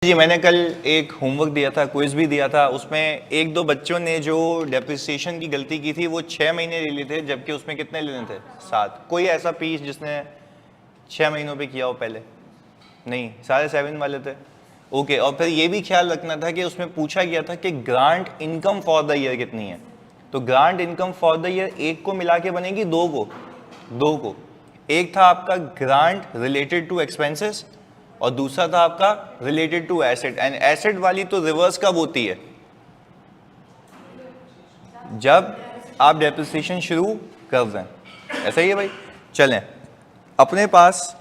जी मैंने कल एक होमवर्क दिया था, क्विज भी दिया था। उसमें एक दो बच्चों ने जो डेप्रिसिएशन की गलती की थी वो 6 महीने ले लिए थे, जबकि उसमें कितने लेने थे? 7। कोई ऐसा पीस जिसने 6 महीनों पे किया हो पहले? नहीं, सारे 7 वाले थे। ओके, और फिर ये भी ख्याल रखना था कि उसमें पूछा गया था कि grant income for the year कितनी है। तो grant income for the year एक को मिला के बनेगी, दो को। एक था आपका ग्रांट रिलेटेड टू एक्सपेंसेस और दूसरा था आपका related to asset. And asset वाली तो रिवर्स कब होती है? जब आप डेप्रिसिएशन शुरू कर दें। ऐसा ही है भाई। चलें, अपने पास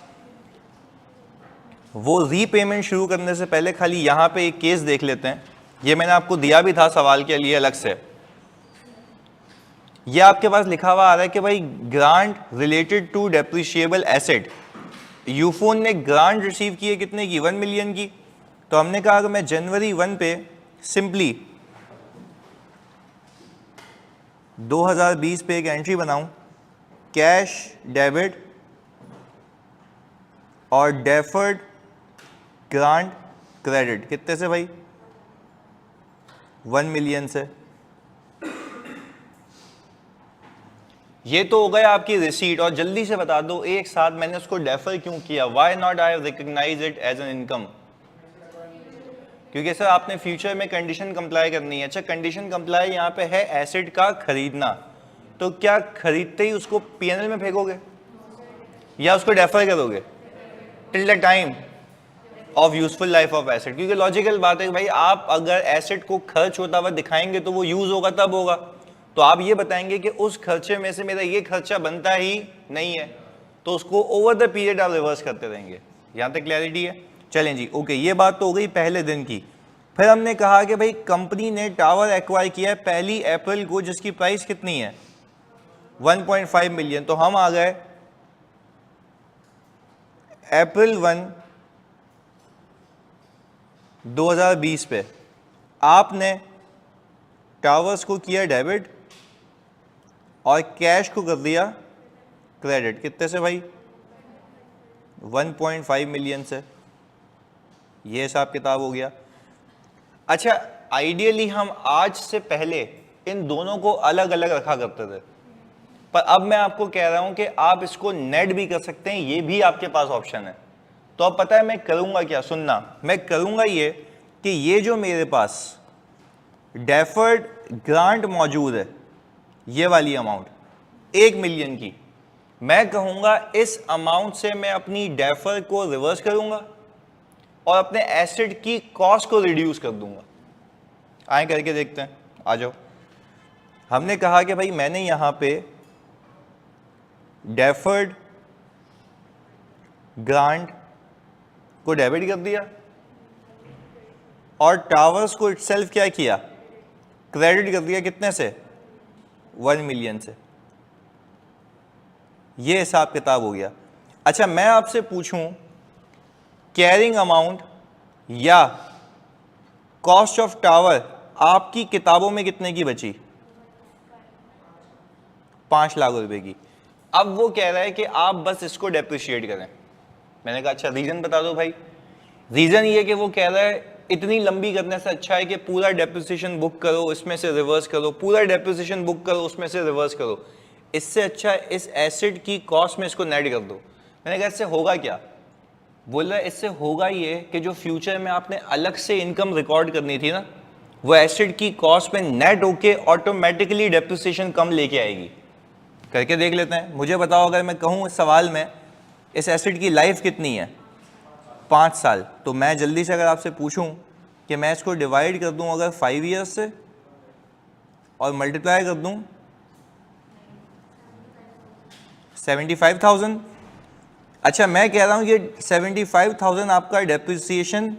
वो रीपेमेंट शुरू करने से पहले खाली यहां पे एक केस देख लेते हैं। ये मैंने आपको दिया भी था सवाल के लिए अलग से। ये आपके पास लिखा हुआ आ रहा है कि भाई grant related to depreciable asset. यूफोन ने ग्रांट रिसीव की है कितने की? 1 मिलियन की। तो हमने कहा कि मैं जनवरी 1 पे सिंपली 2020 पे एक एंट्री बनाऊं, कैश डेबिट और डेफर्ड ग्रांट क्रेडिट। कितने से भाई? 1 मिलियन से। ये तो हो गया आपकी रिसीट। और जल्दी से बता दो एक साथ मैंने उसको डेफर क्यों किया? Why not I recognize it as an income? क्योंकि सर आपने फ्यूचर में कंडीशन कंप्लाई करनी है। अच्छा, कंडीशन कंप्लाई यहाँ पे है एसेट का खरीदना, तो क्या खरीदते ही उसको पीएनएल में फेंकोगे या उसको डेफर करोगे till the time of useful life of asset? क्योंकि लॉजिकल बात है कि भाई आप अगर एसेट को खर्च होता हुआ दिखाएंगे तो वो यूज होगा तब होगा। तो आप ये बताएंगे कि उस खर्चे में से मेरा ये खर्चा बनता ही नहीं है, तो उसको ओवर द पीरियड आप रिवर्स करते रहेंगे। यहां तक क्लैरिटी है? चलें जी, ओके, ये बात तो हो गई पहले दिन की। फिर हमने कहा कि भाई कंपनी ने टावर एक्वायर किया है 1 अप्रैल को, जिसकी प्राइस कितनी है? 1.5 मिलियन। तो हम आ गए अप्रैल 1 2020 पे। आपने टावर्स को किया डेबिट और कैश को कर दिया क्रेडिट। कितने से भाई? 1.5 मिलियन से। ये हिसाब किताब हो गया। अच्छा, आइडियली हम आज से पहले इन दोनों को अलग अलग रखा करते थे, पर अब मैं आपको कह रहा हूं कि आप इसको नेट भी कर सकते हैं, ये भी आपके पास ऑप्शन है। तो अब पता है मैं करूंगा क्या? सुनना, मैं करूंगा ये कि ये जो मेरे पास डेफर्ड ग्रांट मौजूद है, ये वाली अमाउंट 1 मिलियन की, मैं कहूंगा इस अमाउंट से मैं अपनी डेफर को रिवर्स करूंगा और अपने एसेट की कॉस्ट को रिड्यूस कर दूंगा। आए करके देखते हैं, आ जाओ। हमने कहा कि भाई मैंने यहां पे डेफर्ड ग्रांट को डेबिट कर दिया और टावर्स को इटसेल्फ क्या किया? क्रेडिट कर दिया। कितने से? 1 मिलियन से। ये हिसाब किताब हो गया। अच्छा, मैं आपसे पूछूं कैरिंग अमाउंट या कॉस्ट ऑफ टावर आपकी किताबों में कितने की बची? 5 लाख रुपए की। अब वो कह रहा है कि आप बस इसको डेप्रिशिएट करें। मैंने कहा अच्छा रीजन बता दो भाई। रीजन ये कि वो कह रहा है इतनी लंबी करने से अच्छा है कि पूरा डेप्रिसिएशन बुक करो, इसमें से रिवर्स करो, पूरा डेप्रिसिएशन बुक करो, उसमें से रिवर्स करो। इससे अच्छा इस एसेट की कॉस्ट में इसको नेट कर दो। मैंने कहा इससे होगा क्या? बोल रहा है इससे होगा ये कि जो फ्यूचर में आपने अलग से इनकम रिकॉर्ड करनी थी ना, वो एसेट की कॉस्ट में नेट होके ऑटोमेटिकली डेप्रिसिएशन कम लेके आएगी। करके देख लेते हैं। मुझे बताओ, अगर मैं कहूँ इस सवाल में इस एसेट की लाइफ कितनी है? 5 साल। तो मैं जल्दी से अगर आपसे पूछूं कि मैं इसको डिवाइड कर दूं अगर 5 ईयर्स से और मल्टीप्लाई कर दूं 75,000। अच्छा, मैं कह रहा हूं ये 75,000 आपका depreciation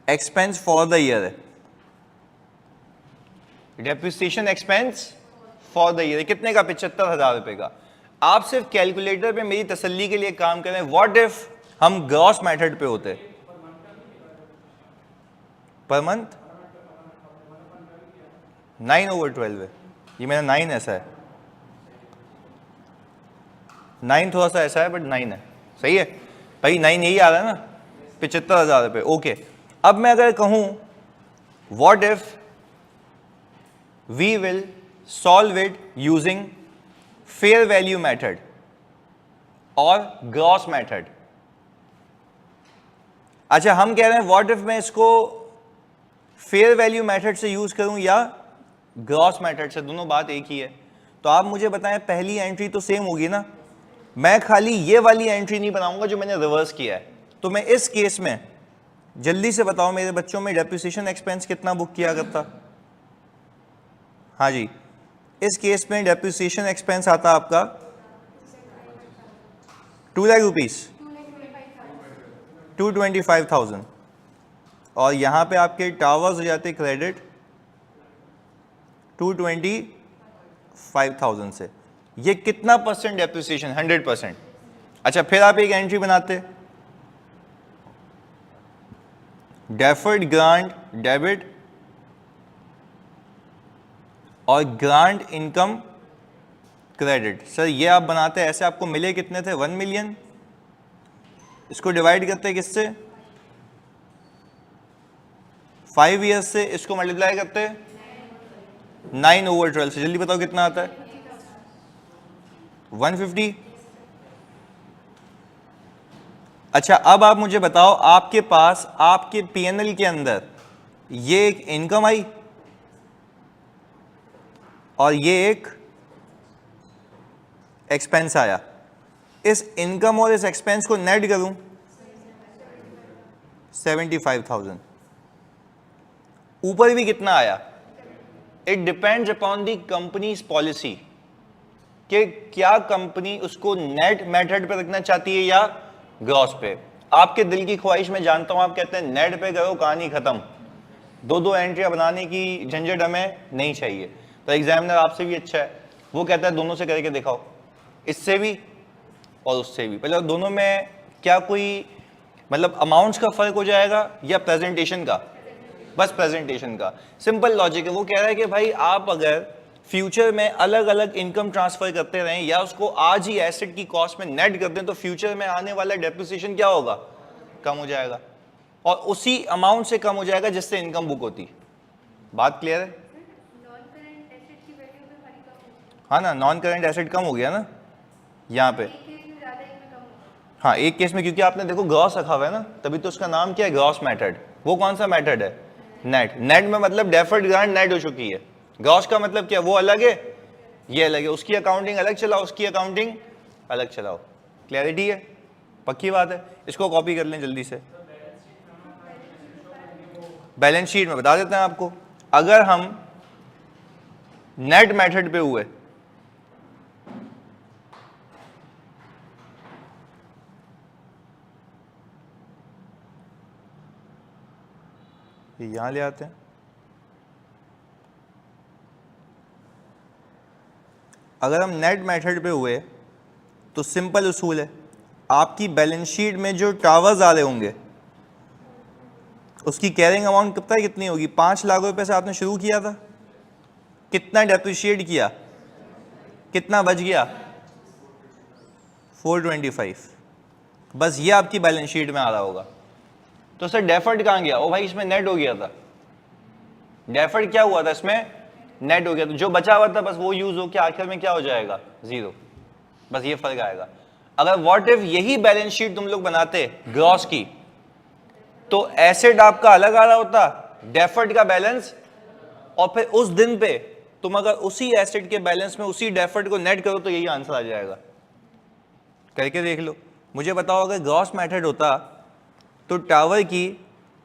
expense for the year है। Depreciation expense for the year कितने का? 75,000 रुपए का। आप सिर्फ कैलकुलेटर पे मेरी तसल्ली के लिए काम करें। व्हाट इफ हम ग्रॉस मेथड पे होते? पर मंथ 9/12 है। ये मेरा 9 ऐसा है, 9 थोड़ा सा ऐसा है बट 9 है। सही है भाई, 9 यही आ रहा है ना? 75,000 रुपये। ओके, अब मैं अगर कहूं what if we will solve it using fair value method और ग्रॉस मेथड। अच्छा, हम कह रहे हैं व्हाट इफ मैं इसको फेयर वैल्यू मेथड से यूज करूं या ग्रॉस मेथड से, दोनों बात एक ही है। तो आप मुझे बताएं, पहली एंट्री तो सेम होगी ना, मैं खाली ये वाली एंट्री नहीं बनाऊंगा जो मैंने रिवर्स किया है। तो मैं इस केस में जल्दी से बताओ मेरे बच्चों में डेप्रिसिएशन एक्सपेंस कितना बुक किया करता? हाँ जी, इस केस में डेप्रिसिएशन एक्सपेंस आता आपका 2 लाख रुपीज, 225,000, और यहां पे आपके टावर्स हो जाते क्रेडिट 225,000 से। ये कितना परसेंट डेप्रिसिएशन? 100%। अच्छा, फिर आप एक एंट्री बनाते डेफर्ड ग्रांट डेबिट और ग्रांट इनकम क्रेडिट। सर ये आप बनाते ऐसे, आपको मिले कितने थे? 1 मिलियन। इसको डिवाइड करते किससे? 5 ईयर्स से। इसको मल्टीप्लाई करते 9/12 से। जल्दी बताओ कितना आता है? 150। अच्छा, अब आप मुझे बताओ, आपके पास आपके पीएनएल के अंदर ये एक इनकम आई और ये एक एक्सपेंस आया। इस इनकम और इस एक्सपेंस को नेट करूं 75,000। ऊपर भी कितना आया? It depends upon the companies policy कि क्या कंपनी उसको नेट मेथड पे रखना चाहती है या ग्रॉस पे। आपके दिल की ख्वाहिश में जानता हूं, आप कहते हैं नेट पे करो, कहानी खत्म, 2 एंट्रियां बनाने की झंझट हमें नहीं चाहिए। तो एग्जामिनर आपसे भी अच्छा है, वो कहता है दोनों से करके दिखाओ, इससे भी और उससे भी। पहले दोनों में क्या कोई मतलब अमाउंट्स का फर्क हो जाएगा या प्रेजेंटेशन का? बस प्रेजेंटेशन का। सिंपल लॉजिक है। वो कह रहा है कि भाई आप अगर फ्यूचर में अलग अलग इनकम ट्रांसफर करते रहें या उसको आज ही एसेट की कॉस्ट में नेट कर दें तो फ्यूचर में आने वाला डेप्रिसिएशन क्या होगा? कम हो जाएगा, और उसी अमाउंट से कम हो जाएगा जिससे इनकम बुक होती। बात क्लियर है? हाँ ना, नॉन करेंट एसेट कम हो गया ना यहाँ पे। हाँ, एक केस में, क्योंकि आपने देखो ग्रॉस रखा हुआ है ना, तभी तो उसका नाम क्या है? Gross method. वो कौन सा मेथड है? नेट। नेट में मतलब डेफर्ड ग्रांट नेट हो चुकी है। ग्रॉस का मतलब क्या? वो अलग है, ये अलग है। उसकी अकाउंटिंग अलग चलाओ, उसकी अकाउंटिंग अलग चलाओ। क्लैरिटी है? पक्की बात है? इसको कॉपी कर लें जल्दी से। बैलेंस शीट में बता देते हैं आपको। अगर हम नेट मेथड पे हुए यहां ले आते हैं, अगर हम नेट मेथड पे हुए तो सिंपल उसूल है, आपकी बैलेंस शीट में जो टावर्स आ रहे होंगे उसकी कैरिंग अमाउंट पता है कितनी होगी? 5 लाख रुपए से आपने शुरू किया था, कितना डेप्रिशिएट किया, कितना बच गया? 425। बस ये आपकी बैलेंस शीट में आ रहा होगा। तो सर डेफर्ड कहां गया? ओ भाई इसमें नेट हो गया था। डेफर्ड क्या हुआ था? इसमें नेट हो गया, तो जो बचा हुआ था बस वो यूज हो के आखिर में क्या हो जाएगा? 0। बस ये फर्क आएगा। अगर व्हाट इफ यही बैलेंस शीट तुम लोग बनाते ग्रॉस की, तो एसेट आपका अलग आ रहा होता, डेफर्ड का बैलेंस, और फिर उस दिन पे तुम अगर उसी एसेट के बैलेंस में उसी डेफर्ड को नेट करो तो यही आंसर आ जाएगा। करके देख लो। मुझे बताओ, अगर ग्रॉस मेथड होता तो टावर की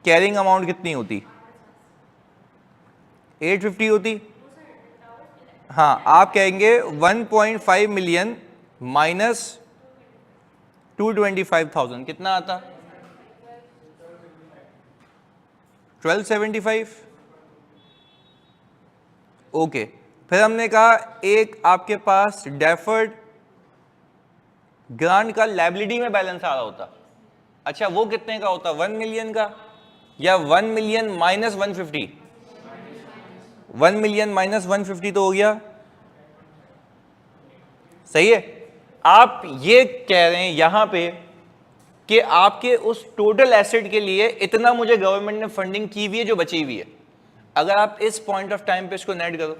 कैरिंग अमाउंट कितनी होती? 850 होती। हाँ, आप कहेंगे 1.5 मिलियन माइनस 225,000 कितना आता? 1275। ओके, फिर हमने कहा एक आपके पास डेफर्ड ग्रांट का लायबिलिटी में बैलेंस आ रहा होता। अच्छा, वो कितने का होता? 1 मिलियन का, या 1 मिलियन माइनस 150? 1 मिलियन माइनस 150 तो हो गया। सही है? आप ये कह रहे हैं यहां पे कि आपके उस टोटल एसेट के लिए इतना मुझे गवर्नमेंट ने फंडिंग की हुई है जो बची हुई है। अगर आप इस पॉइंट ऑफ टाइम पे इसको नेट करो,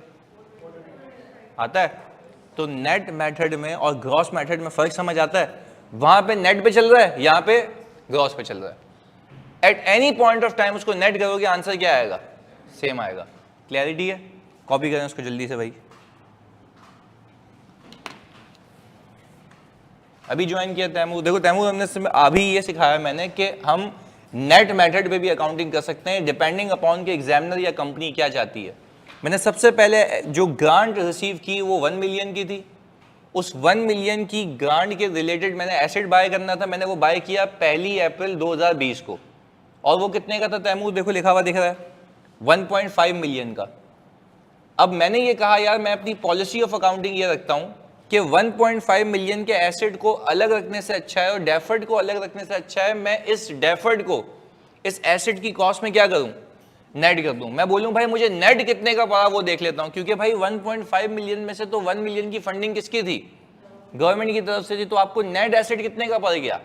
आता है? तो नेट मेथड में और ग्रॉस मेथड में फर्क समझ आता है? वहां पे नेट पे चल रहा है, यहां पे ग्रॉस पे चल रहा है। At any point of time उसको नेट करोगे, आंसर क्या आएगा? सेम आएगा। क्लैरिटी है? कॉपी करें उसको जल्दी से भाई। अभी ज्वाइन किया तैमूर। देखो तैमूर, हमने अभी ये सिखाया मैंने कि हम नेट मेथड पे भी अकाउंटिंग कर सकते हैं डिपेंडिंग अपॉन के एग्जामिनर या कंपनी क्या चाहती है। मैंने सबसे पहले जो ग्रांट रिसीव की वो 1 मिलियन की थी। उस 1 मिलियन की ग्रांट के रिलेटेड मैंने एसेट बाय करना था, मैंने वो बाय किया 1 अप्रैल 2020 को। और वो कितने का था तैमूर? देखो लिखा हुआ दिख रहा है, 1.5 मिलियन का। अब मैंने ये कहा यार मैं अपनी पॉलिसी ऑफ अकाउंटिंग ये रखता हूं कि 1.5 मिलियन के एसेट को अलग रखने से अच्छा है और डेफर्ड को अलग रखने से अच्छा है मैं इस डेफर्ड को इस एसेट की कॉस्ट में क्या करूं? नेट कर दूं। मैं बोलूं भाई मुझे नेट कितने का पड़ा वो देख लेता हूं, क्योंकि भाई 1.5 मिलियन में से तो 1 मिलियन की फंडिंग किसकी थी? गवर्नमेंट की तरफ से थी। तो आपको नेट एसेट कितने का पड़ गया?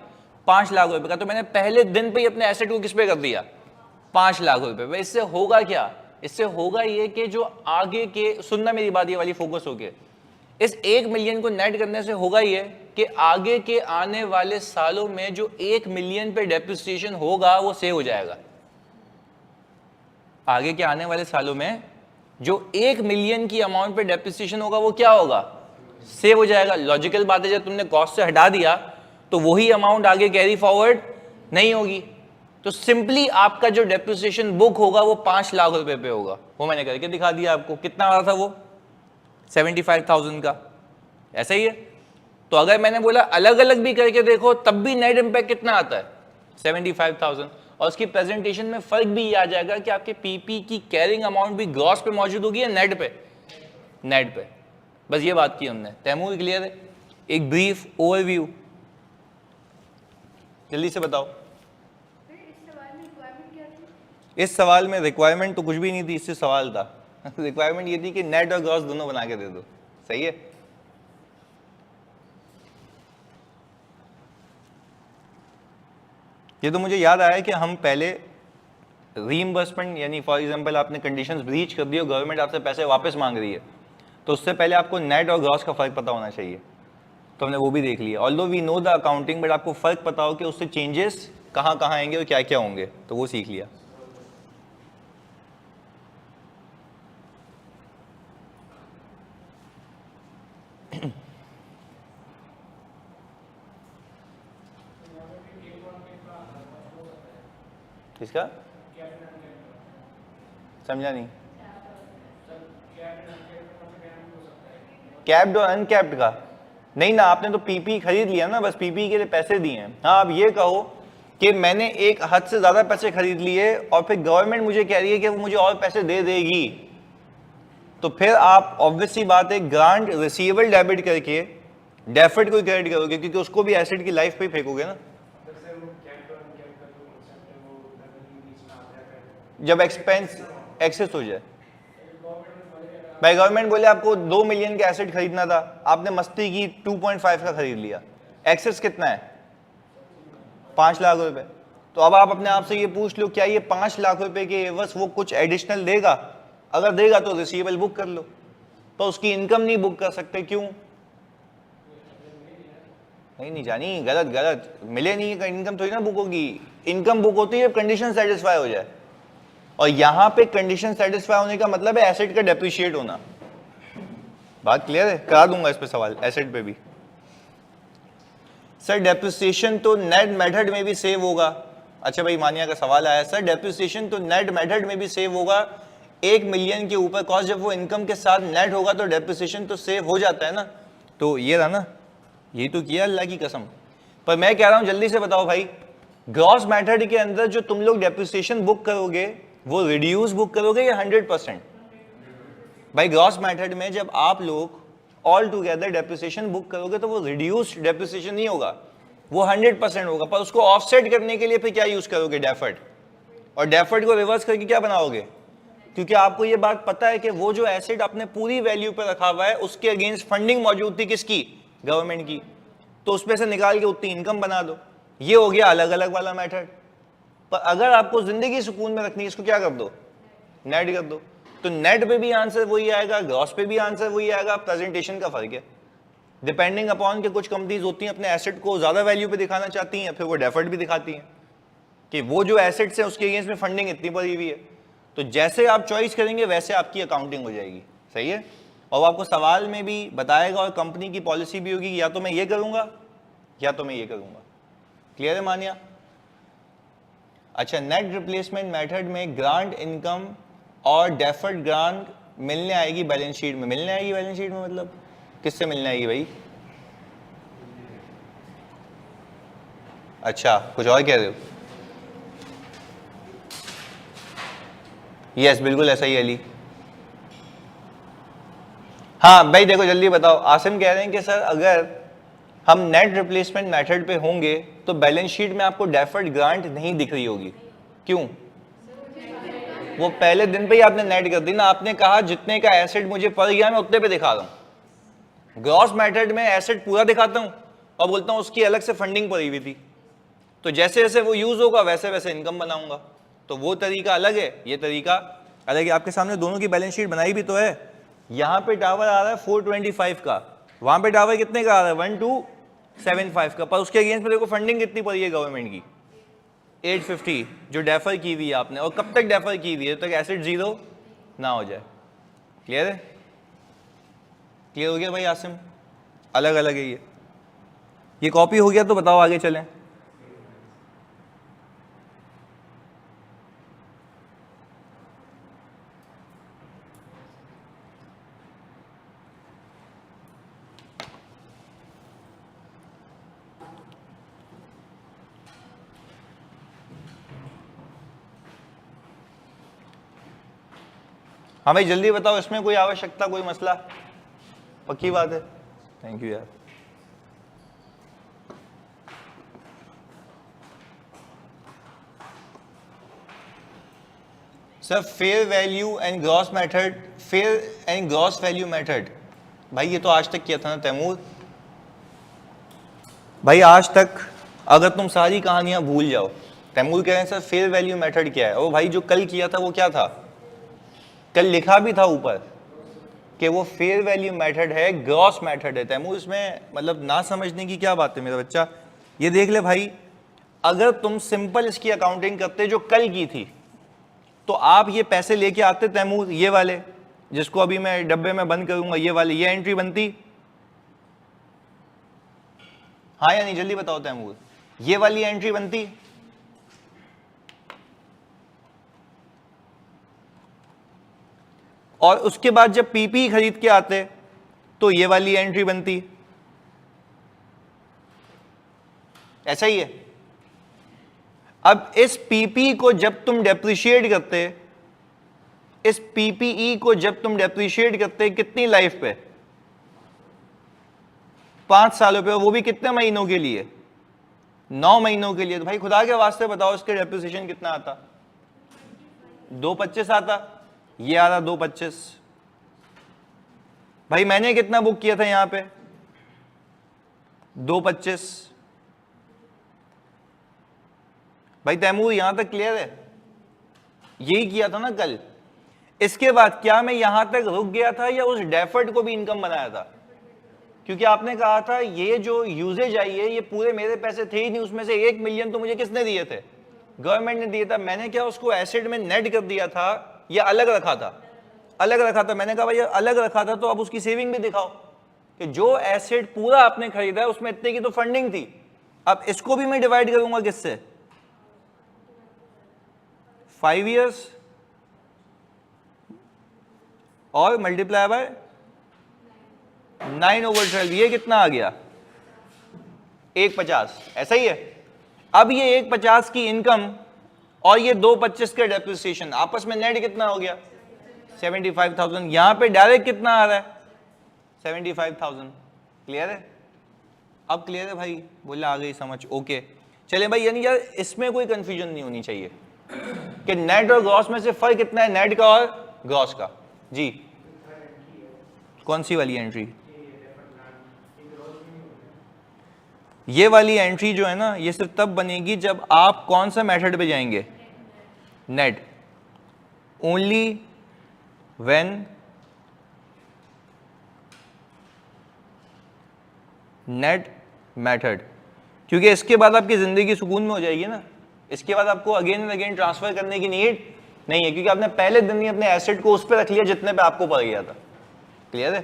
5 लाख रुपए का। तो मैंने पहले दिन पे ही अपने एसेट को किस पे कर दिया? 5 लाख रुपए। इससे होगा क्या? इससे होगा ये कि जो आगे के, सुनना मेरी बात ये वाली फोकस होके, इस 1 मिलियन को नेट करने से होगा ये कि आगे के आने वाले सालों में जो 1 मिलियन पे डेप्रिसिएशन होगा वो सेव हो जाएगा। आगे के आने वाले सालों में जो 1 मिलियन की अमाउंट पे डेप्रिसिएशन होगा वो क्या होगा? सेव हो जाएगा। लॉजिकल बात है, जब तुमने कॉस्ट से हटा दिया तो वही अमाउंट आगे कैरी फॉरवर्ड नहीं होगी। तो सिंपली आपका जो डेप्रिसिएशन बुक होगा वो 5 लाख रुपए पे होगा। वो मैंने करके दिखा दिया आपको। कितना आ रहा था वो? 75,000 का। ऐसा ही है। तो अगर मैंने बोला अलग अलग भी करके देखो तब भी नेट इंपैक्ट कितना आता है? 75,000। और उसकी प्रेजेंटेशन में फर्क भी ये आ जाएगा कि आपके पीपी की कैरिंग अमाउंट भी ग्रॉस पे मौजूद होगी या नेट पे? नेट पे। बस ये बात की हमने। तैमूर क्लियर है? एक ब्रीफ ओवरव्यू जल्दी से बताओ। इस सवाल में रिक्वायरमेंट तो कुछ भी नहीं थी, इससे सवाल था। रिक्वायरमेंट ये थी कि नेट और ग्रॉस दोनों बना के दे दो। सही है? ये तो मुझे याद आया कि हम पहले रीइंबर्समेंट, यानी फॉर एग्जांपल आपने कंडीशंस ब्रीच कर दी और गवर्नमेंट आपसे पैसे वापस मांग रही है, तो उससे पहले आपको नेट और ग्रॉस का फर्क पता होना चाहिए। तो हमने वो भी देख लिया। Although we know the accounting, but आपको फर्क पता हो कि उससे चेंजेस कहाँ कहाँ आएंगे और क्या क्या होंगे, तो वो सीख लिया। किसका? समझा नहीं। कैप्ड और अनकैप्ड का नहीं ना, आपने तो पीपी खरीद लिया ना, बस पीपी के लिए पैसे दिए हैं। हाँ, आप ये कहो कि मैंने एक हद से ज्यादा पैसे खरीद लिए और फिर गवर्नमेंट मुझे कह रही है कि वो मुझे और पैसे दे देगी, तो फिर आप ऑब्वियसली बात है ग्रांट रिसीवेबल डेबिट करके डेफर्ड को क्रेडिट करोगे, क्योंकि उसको भी एसेट की लाइफ पे ही फेंकोगे ना। जब एक्सपेंस एक्सेस हो जाए, भाई गवर्नमेंट बोले आपको 2 मिलियन का एसेट खरीदना था, आपने मस्ती की 2.5 का खरीद लिया, एक्सेस कितना है? 5 लाख रुपए। तो अब आप अपने आप से ये पूछ लो क्या ये 5 लाख रुपए के एवज वो कुछ एडिशनल देगा? अगर देगा तो रिसीवेबल बुक कर लो, तो उसकी इनकम नहीं बुक कर सकते। क्यों? नहीं जानी, गलत गलत। मिले नहीं है इनकम थोड़ी ना बुक होगी। इनकम बुक होती है कंडीशन सेटिस्फाई हो जाए, और यहां पे कंडीशन सेटिस्फाई होने का मतलब है एसेट का डेप्रिशिएट होना। बात क्लियर है? करा दूंगा इस पे सवाल एसेट पे भी। सर डेप्रिसिएशन तो नेट मेथड में भी सेव होगा। अच्छा भाई, मानिया का सवाल आया, सर डेप्रिसिएशन तो नेट मेथड में भी सेव होगा, 1 मिलियन के ऊपर कॉस्ट जब वो इनकम के साथ नेट होगा तो डेप्रिसिएशन तो सेव हो जाता है ना। तो ये रहा ना, यही तो किया अल्लाह की कसम। पर मैं कह रहा हूं जल्दी से बताओ भाई, ग्रॉस मेथड के अंदर जो तुम लोग डेप्रिसिएशन बुक करोगे वो रिड्यूस बुक करोगे या 100%? भाई ग्रॉस मेथड में जब आप लोग ऑल टुगेदर डेप्रिसिएशन बुक करोगे तो वो रिड्यूस्ड डेप्रिसिएशन नहीं होगा, वो 100% होगा। पर उसको ऑफसेट करने के लिए फिर क्या यूज करोगे? डेफर्ड। और डेफर्ड को रिवर्स करके क्या बनाओगे? क्योंकि आपको ये बात पता है कि वो जो एसेट आपने पूरी वैल्यू पे रखा हुआ है उसके अगेंस्ट फंडिंग मौजूद थी किसकी? गवर्नमेंट की। तो उसमें से निकाल के उतनी इनकम बना दो। ये हो गया अलग अलग वाला मेथड। पर अगर आपको जिंदगी सुकून में रखनी है, इसको क्या कर दो, नेट कर दो। तो नेट पे भी आंसर वही आएगा, ग्रॉस पे भी आंसर वही आएगा, प्रेजेंटेशन का फर्क है। डिपेंडिंग अपॉन के कुछ कंपनीज होती हैं अपने एसेट को ज्यादा वैल्यू पे दिखाना चाहती हैं, फिर वो डेफर्ड भी दिखाती हैं कि वो जो एसेट्स हैं उसके अगेंस्ट में फंडिंग इतनी पड़ी हुई है। तो जैसे आप चॉइस करेंगे वैसे आपकी अकाउंटिंग हो जाएगी, सही है। और आपको सवाल में भी बताएगा और कंपनी की पॉलिसी भी होगी, या तो मैं ये करूंगा या तो मैं ये करूंगा। क्लियर है मानिया? अच्छा, नेट रिप्लेसमेंट मेथड में ग्रांट इनकम और डेफर्ड ग्रांट मिलने आएगी बैलेंस शीट में। मिलने आएगी बैलेंस शीट में मतलब किससे मिलने आएगी भाई? अच्छा, कुछ और कह रहे हो? यस, बिल्कुल ऐसा ही है अली। हाँ भाई देखो जल्दी बताओ। आसिम कह रहे हैं कि सर अगर हम नेट रिप्लेसमेंट मेथड पे होंगे तो बैलेंस शीट में आपको डेफर्ड ग्रांट नहीं दिख रही होगी। क्यों? वो पहले दिन पे ही आपने नेट कर दी ना। आपने कहा जितने का एसेट मुझे पड़ गया मैं उतने पे दिखा रहा हूं। ग्रॉस मेथड में एसेट पूरा दिखाता हूं और बोलता हूं उसकी अलग से फंडिंग पड़ी हुई थी, तो जैसे जैसे वो यूज होगा वैसे वैसे इनकम बनाऊंगा। तो वो तरीका अलग है, ये तरीका अलग है। आपके सामने दोनों की बैलेंस शीट बनाई भी तो है। यहाँ पे टावर आ रहा है 425 का, वहां पे टावर कितने का आ रहा है 1275 का, पर उसके अगेंस्ट में देखो फंडिंग कितनी पड़ी है गवर्नमेंट की 850 जो डेफर की हुई है आपने। और कब तक डेफर की हुई है? तक एसेट जीरो ना हो जाए। क्लियर है? क्लियर हो गया भाई आसिम? अलग अलग है ये कॉपी हो गया तो बताओ आगे चलें। हाँ भाई जल्दी बताओ, इसमें कोई आवश्यकता, कोई मसला? पक्की बात है। थैंक यू यार। Sir fair value and gross method, fair and gross value method, भाई ये तो आज तक किया था ना तैमूर भाई। आज तक अगर तुम सारी कहानियां भूल जाओ, तैमूर कह रहे हैं सर फेयर वैल्यू मेथड क्या है। ओ भाई जो कल किया था वो क्या था? कल लिखा भी था ऊपर कि वो फेयर वैल्यू मेथड है, ग्रॉस मेथड है। तैमूर इसमें मतलब ना समझने की क्या बात है मेरा बच्चा? ये देख ले भाई, अगर तुम सिंपल इसकी अकाउंटिंग करते जो कल की थी तो आप ये पैसे लेके आते तैमूर, ये वाले जिसको अभी मैं डब्बे में बंद करूंगा, ये वाले, ये एंट्री बनती? हाँ या नहीं जल्दी बताओ तैमूर, ये वाली एंट्री बनती? और उसके बाद जब पीपी खरीद के आते तो ये वाली एंट्री बनती? ऐसा ही है। अब इस पीपी को जब तुम डेप्रिशिएट करते, इस पीपीई को जब तुम डेप्रिशिएट करते कितनी लाइफ पे? 5 सालों पे, वो भी कितने महीनों के लिए? 9 महीनों के लिए। तो भाई खुदा के वास्ते बताओ इसके डेप्रिसिएशन कितना आता? 225 आता। ये आ रहा 225। भाई मैंने कितना बुक किया था यहां पे? 225। भाई तैमूर यहां तक क्लियर है? यही किया था ना कल। इसके बाद क्या मैं यहां तक रुक गया था या उस डेफर्ड को भी इनकम बनाया था? क्योंकि आपने कहा था ये जो यूजेज आई है ये पूरे मेरे पैसे थे ही नहीं, उसमें से 1 मिलियन तो मुझे किसने दिए थे? गवर्नमेंट ने दिया था। मैंने क्या उसको एसेट में नेट कर दिया था या अलग रखा था? अलग रखा था। मैंने कहा भाई अलग रखा था तो अब उसकी सेविंग भी दिखाओ कि जो एसेट पूरा आपने खरीदा है उसमें इतने की तो फंडिंग थी। अब इसको भी मैं डिवाइड करूंगा किससे? 5 years और मल्टीप्लाई बाय 9/12। ये कितना आ गया? 150। ऐसा ही है। अब ये 150 की इनकम और ये 225 का डेप्रिसिएशन आपस में नेट कितना हो गया? 75,000। यहां पे डायरेक्ट कितना आ रहा है? 75,000। क्लियर है? अब क्लियर है भाई? बोला आ गई समझ? ओके चले भाई। यानी यार इसमें कोई कंफ्यूजन नहीं होनी चाहिए कि नेट और ग्रॉस में से फर्क कितना है, नेट का और ग्रॉस का। जी कौन सी वाली एंट्री? ये वाली एंट्री जो है ना, ये सिर्फ तब बनेगी जब आप कौन सा मेथड पे जाएंगे, net, only when net method, क्योंकि इसके बाद आपकी जिंदगी सुकून में हो जाएगी ना, इसके बाद आपको अगेन एंड अगेन ट्रांसफर करने की नीड नहीं है, क्योंकि आपने पहले दिन ही अपने एसेट को उस पर रख लिया जितने पे आपको पड़ गया था। क्लियर है?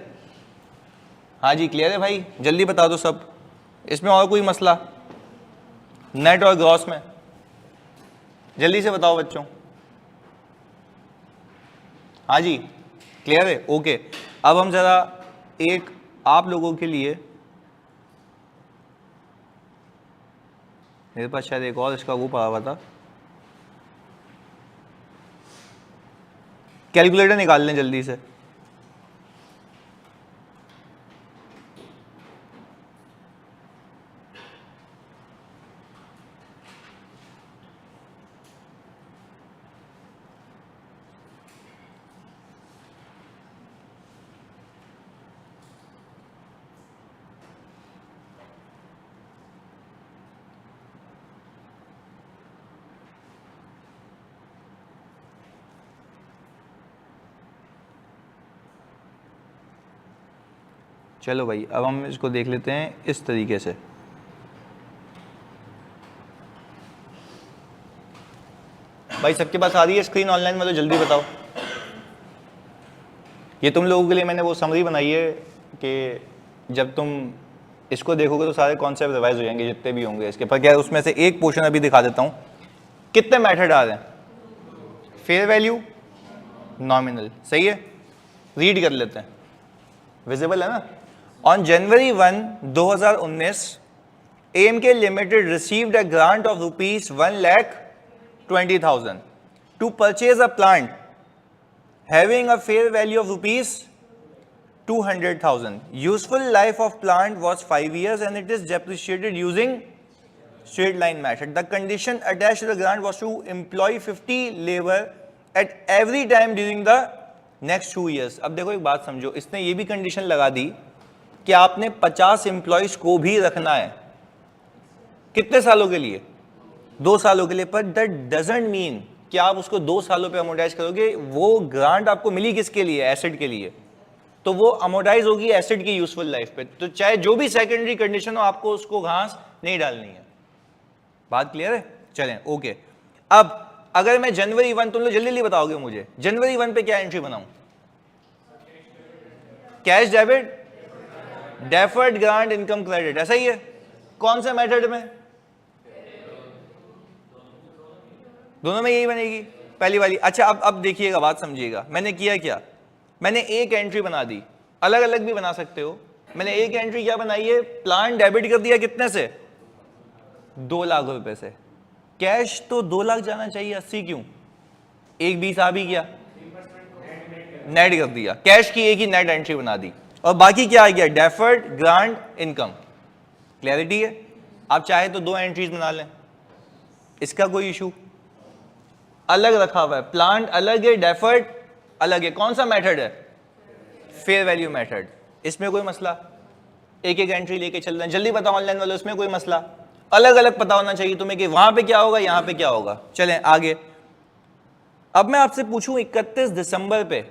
हाँ जी क्लियर है भाई, जल्दी बता दो सब, इसमें और कोई मसला नेट और ग्रॉस में? जल्दी से बताओ बच्चों। हाँ जी क्लियर है, ओके। अब हम जरा एक आप लोगों के लिए, मेरे पास शायद एक और इसका वो पड़ा हुआ था, कैलकुलेटर निकाल लें जल्दी से। चलो भाई अब हम इसको देख लेते हैं इस तरीके से। भाई सबके पास आ रही है स्क्रीन ऑनलाइन में, तो जल्दी बताओ। ये तुम लोगों के लिए मैंने वो समरी बनाई है कि जब तुम इसको देखोगे तो सारे कॉन्सेप्ट रिवाइज हो जाएंगे जितने भी होंगे इसके पर। क्या उसमें से एक पोर्शन अभी दिखा देता हूँ। कितने मेथड आ रहे हैं? फेयर वैल्यू, नॉमिनल, सही है। रीड कर लेते हैं, विजिबल है ना। On January 1, 2019 AMK Limited received a grant of rupees 1,20,000 to purchase a plant having a fair value of rupees 200,000. Useful life of plant was 5 years and it is depreciated using straight line method. The condition attached to the grant was to employ 50 labor at every time during the next 2 years. अब देखो एक बात समझो, इसने ये भी condition लगा दी कि आपने 50 एम्प्लॉयज को भी रखना है। कितने सालों के लिए? 2 सालों के लिए। पर दैट डजंट मीन कि आप उसको 2 सालों पे अमोर्टाइज करोगे। वो ग्रांट आपको मिली किसके लिए? एसेट के लिए। तो वो अमोर्टाइज होगी एसेट की यूजफुल लाइफ पे। तो चाहे जो भी सेकेंडरी कंडीशन हो, आपको उसको घास नहीं डालनी है। बात क्लियर है? चलें ओके। अब अगर मैं जनवरी 1, तुम लोग जल्दी जल्दी बताओगे मुझे, जनवरी 1 पे क्या एंट्री बनाऊं? Cash debit, deferred grant, income credit, ऐसा ही है। कौन से मेथड में? दोनों में यही बनेगी, पहली वाली। अच्छा अब देखिएगा, बात समझिएगा। मैंने किया क्या? मैंने एक एंट्री बना दी, अलग अलग भी बना सकते हो। मैंने एक एंट्री क्या बनाई है? प्लान डेबिट कर दिया, कितने से? 2 लाख रुपए से। कैश तो 2 लाख जाना चाहिए, 80 क्यों? एक 20 आ भी गया, नेट कर दिया। कैश की एक ही नेट एंट्री बना दी और बाकी क्या आ गया? Deferred grant, income. क्लैरिटी है? आप चाहे तो 2 एंट्रीज बना लें, इसका कोई इशू। अलग रखा हुआ है, प्लांट अलग है, डेफर्ड अलग है। कौन सा मेथड है? Fair value method. इसमें कोई मसला? एक एक एंट्री लेके चल रहे हैं। जल्दी बताओ ऑनलाइन वाले, उसमें कोई मसला? अलग अलग पता होना चाहिए तुम्हें कि वहां पे क्या होगा, यहां पे क्या होगा। चलें आगे। अब मैं आपसे पूछूं 31 दिसंबर पे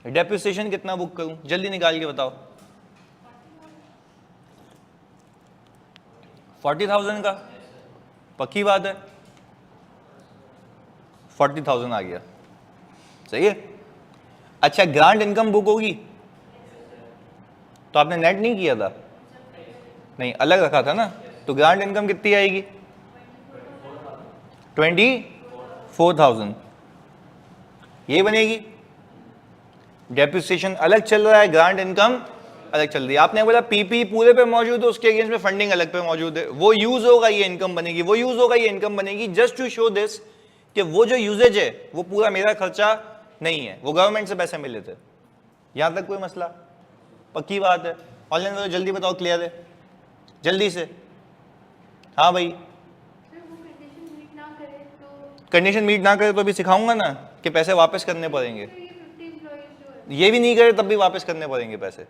डेप्रिसिएशन कितना बुक करूं? जल्दी निकाल के बताओ। 40,000 का? पक्की बात है, 40,000 आ गया, सही है। अच्छा ग्रांट इनकम बुक होगी तो आपने नेट नहीं किया था? नहीं, अलग रखा था ना। तो ग्रांट इनकम कितनी आएगी? 24,000, ये बनेगी। डेप्रिसिएशन अलग चल रहा है, ग्रांट इनकम अलग चल रही है। आपने बोला पीपी पूरे पे मौजूद है, उसके अगेंस्ट में फंडिंग अलग पे मौजूद है। वो यूज होगा, ये इनकम बनेगी, वो यूज होगा, ये इनकम बनेगी। जस्ट टू शो दिस कि वो जो यूजेज है वो पूरा मेरा खर्चा नहीं है, वो गवर्नमेंट से पैसे मिले थे। यहां तक कोई मसला? पक्की बात है? ऑनलाइन वालों जल्दी बताओ, क्लियर है? जल्दी से। हाँ भाई, कंडीशन मीट ना करे तो भी सिखाऊंगा ना कि पैसे वापस करने पड़ेंगे। ये भी नहीं करे तब भी वापस करने पड़ेंगे पैसे,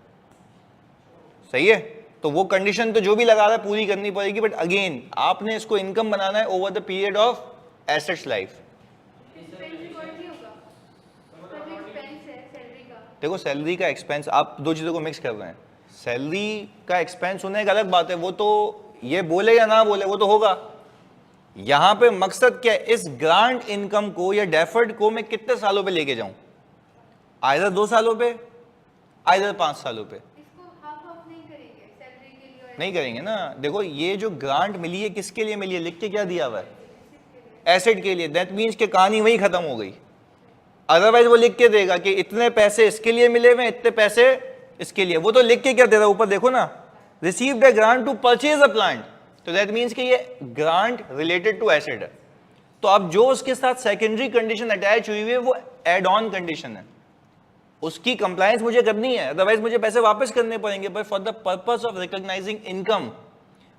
सही है? तो वो कंडीशन तो जो भी लगा रहा है पूरी करनी पड़ेगी, बट अगेन आपने इसको इनकम बनाना है over the period of assets life. देखो सैलरी का एक्सपेंस, आप दो चीजों को मिक्स कर रहे हैं। सैलरी का एक्सपेंस होना एक अलग बात है, वो तो ये बोले या ना बोले वो तो होगा। यहां पे मकसद क्या है, इस ग्रांट इनकम को या डेफर्ड को मैं कितने सालों पे लेके जाऊं, आइदर 2 सालों पे, आइदर 5 सालों पे। नहीं करेंगे ना। देखो ये जो ग्रांट मिली है किसके लिए मिली है, लिख के क्या दिया हुआ है, एसेट के लिए। दैट मीन्स कि कहानी वही खत्म हो गई। अदरवाइज वो लिख के देगा कि इतने पैसे इसके लिए मिले हुए, इतने पैसे इसके लिए, वो तो लिख के क्या दे रहा है ऊपर देखो ना, received a grant to purchase a plant. तो दैट मीन्स कि ये ग्रांट रिलेटेड टू एसेट है। तो अब जो उसके साथ सेकेंडरी कंडीशन अटैच हुई हुई है वो एड ऑन कंडीशन है, उसकी कंप्लायंस मुझे करनी है, अदरवाइज मुझे पैसे वापस करने पड़ेंगे। But for the purpose of recognising income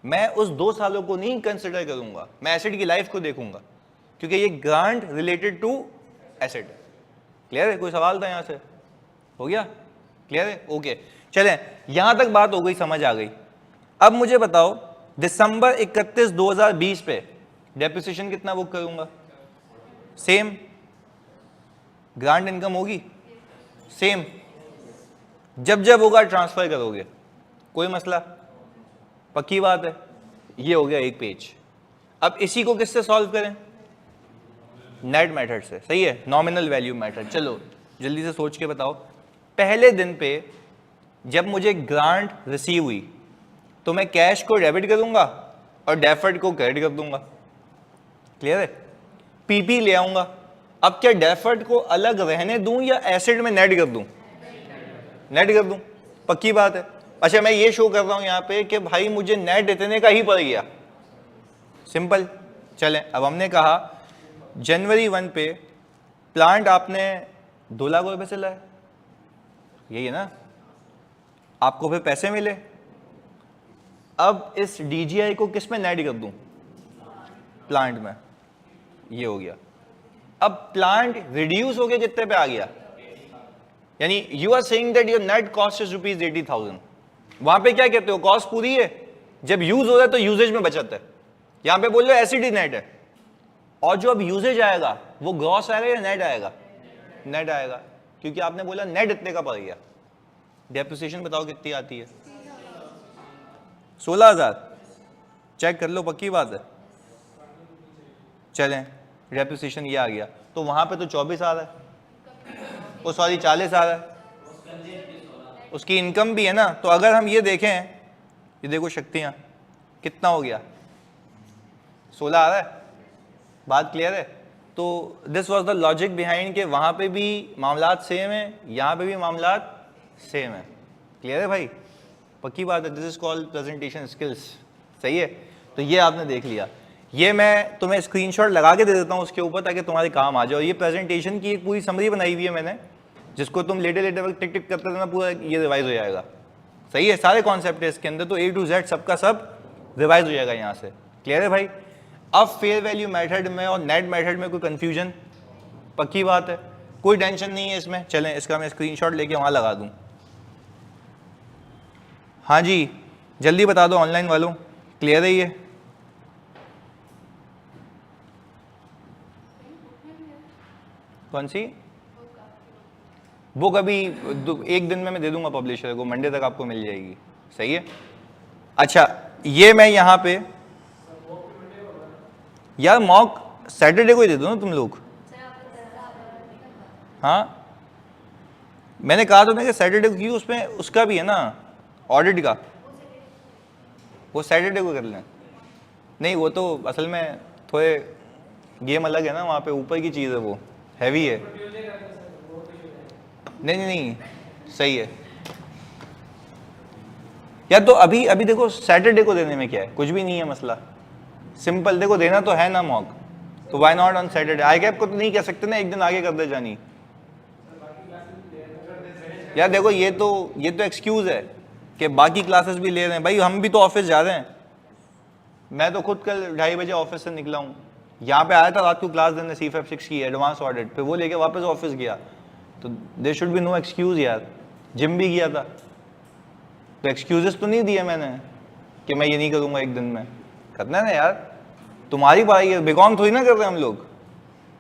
मैं उस 2 सालों को नहीं कंसिडर करूंगा, मैं एसेट की लाइफ को देखूंगा, क्योंकि ये ग्रांट रिलेटेड टू एसेट है। क्लियर है? कोई सवाल था यहां से? हो गया क्लियर है? ओके चलें, यहां तक बात हो गई, समझ आ गई। अब मुझे बताओ दिसंबर 31, 2020 पे डेप्रिसिएशन कितना बुक करूंगा? सेम ग्रांट इनकम होगी, सेम। जब जब होगा ट्रांसफर करोगे, कोई मसला? पक्की बात है। ये हो गया एक पेज। अब इसी को किससे सॉल्व करें? नेट मेथड से। सही है, नॉमिनल वैल्यू मेथड। चलो जल्दी से सोच के बताओ, पहले दिन पे जब मुझे ग्रांट रिसीव हुई तो मैं कैश को डेबिट करूंगा और डेफर्ड को क्रेडिट कर दूंगा। क्लियर है? पीपी ले आऊंगा। अब क्या डेफर्ड को अलग रहने दूं या एसेट में नेट कर दूं? नेट कर दूं। पक्की बात है। अच्छा मैं ये शो कर रहा हूं यहां पे कि भाई मुझे नेट इतने का ही पड़ गया, सिंपल। चलें, अब हमने कहा जनवरी 1 पे प्लांट आपने 2 लाख रुपए से लाए, यही है ना? आपको फिर पैसे मिले। अब इस डीजीआई को किस में नेट कर दूं? प्लांट में। ये हो गया। अब प्लांट रिड्यूस होके कितने पे आ गया? यानी you are saying that your net cost is ₹80,000। वहां पे क्या कहते हो, कॉस्ट पूरी है, जब यूज हो रहा है तो यूजेज में बचत है। यहां पे बोल रहे एसिड ही नेट है, और जो अब यूजेज आएगा वो ग्रॉस आएगा या नेट आएगा? नेट आएगा, क्योंकि आपने बोला नेट इतने का पड़ गया। डेप्रिसिएशन बताओ कितनी आती है? 16,000। चेक कर लो, पक्की बात है। चलें, डेप्रिसिएशन ये आ गया, तो वहां पे तो 24 आ रहा है, वो सॉरी 40 आ रहा है, उसकी इनकम भी है ना। तो अगर हम ये देखें, ये देखो शक्तियां, कितना हो गया? 16 आ रहा है। बात क्लियर है? तो this was the logic behind के वहां पे भी मामलात सेम है, यहां पे भी मामलात सेम है। क्लियर है भाई? पक्की बात है। This is called presentation skills. सही है? तो ये आपने देख लिया। ये मैं तुम्हें स्क्रीनशॉट लगा के दे देता हूँ उसके ऊपर, ताकि तुम्हारे काम आ जाए। ये प्रेजेंटेशन की एक पूरी समरी बनाई हुई है मैंने, जिसको तुम लेटे लेटे वक्त टिक टिक करते रहना, पूरा ये रिवाइज हो जाएगा। सही है? सारे कॉन्सेप्ट है इसके अंदर, तो A to Z सबका सब रिवाइज हो जाएगा यहाँ से। क्लियर है भाई? अब फेयर वैल्यू मेथड में और नेट मेथड में कोई कंफ्यूजन? पक्की बात है, कोई टेंशन नहीं है इसमें। चलें, इसका मैं स्क्रीनशॉट लेके वहाँ लगा दूँ। हाँ जी, जल्दी बता दो ऑनलाइन वालों, क्लियर है ये? कौन सी बुक? अभी एक दिन में मैं दे दूंगा पब्लिशर को, मंडे तक आपको मिल जाएगी। सही है? अच्छा, ये मैं यहाँ पे यार मॉक सैटरडे को ही दे दो ना तुम लोग। हाँ मैंने कहा तो ना कि सैटरडे को, क्यों उसमें उसका भी है ना ऑडिट का, वो सैटरडे को कर लें। नहीं वो तो असल में थोड़े गेम अलग है ना, वहाँ पे ऊपर की चीज़ है, वो हैवी है। नहीं नहीं नहीं, सही है यार। तो अभी अभी देखो सैटरडे को देने में क्या है, कुछ भी नहीं है मसला, सिंपल। देखो देना तो है ना मॉक, तो why not on Saturday. I cap को तो नहीं कह सकते ना एक दिन आगे कर दे जानी। यार देखो ये तो एक्सक्यूज है कि बाकी क्लासेस भी ले रहे हैं। भाई हम भी तो ऑफिस जा रहे हैं। मैं तो खुद कल 2:30 बजे ऑफिस से निकला हूँ, यहाँ पे आया था रात को क्लास देने C5-6 की एडवांस ऑडिट, फिर वो लेके वापस ऑफिस गया। तो there should be no excuse यार। जिम भी गया था। तो एक्सक्यूजेस तो नहीं दिए मैंने कि मैं ये नहीं करूंगा एक दिन में, करना है ना यार, तुम्हारी पढ़ाई है, बेकॉम थोड़ी ना कर रहे हम लोग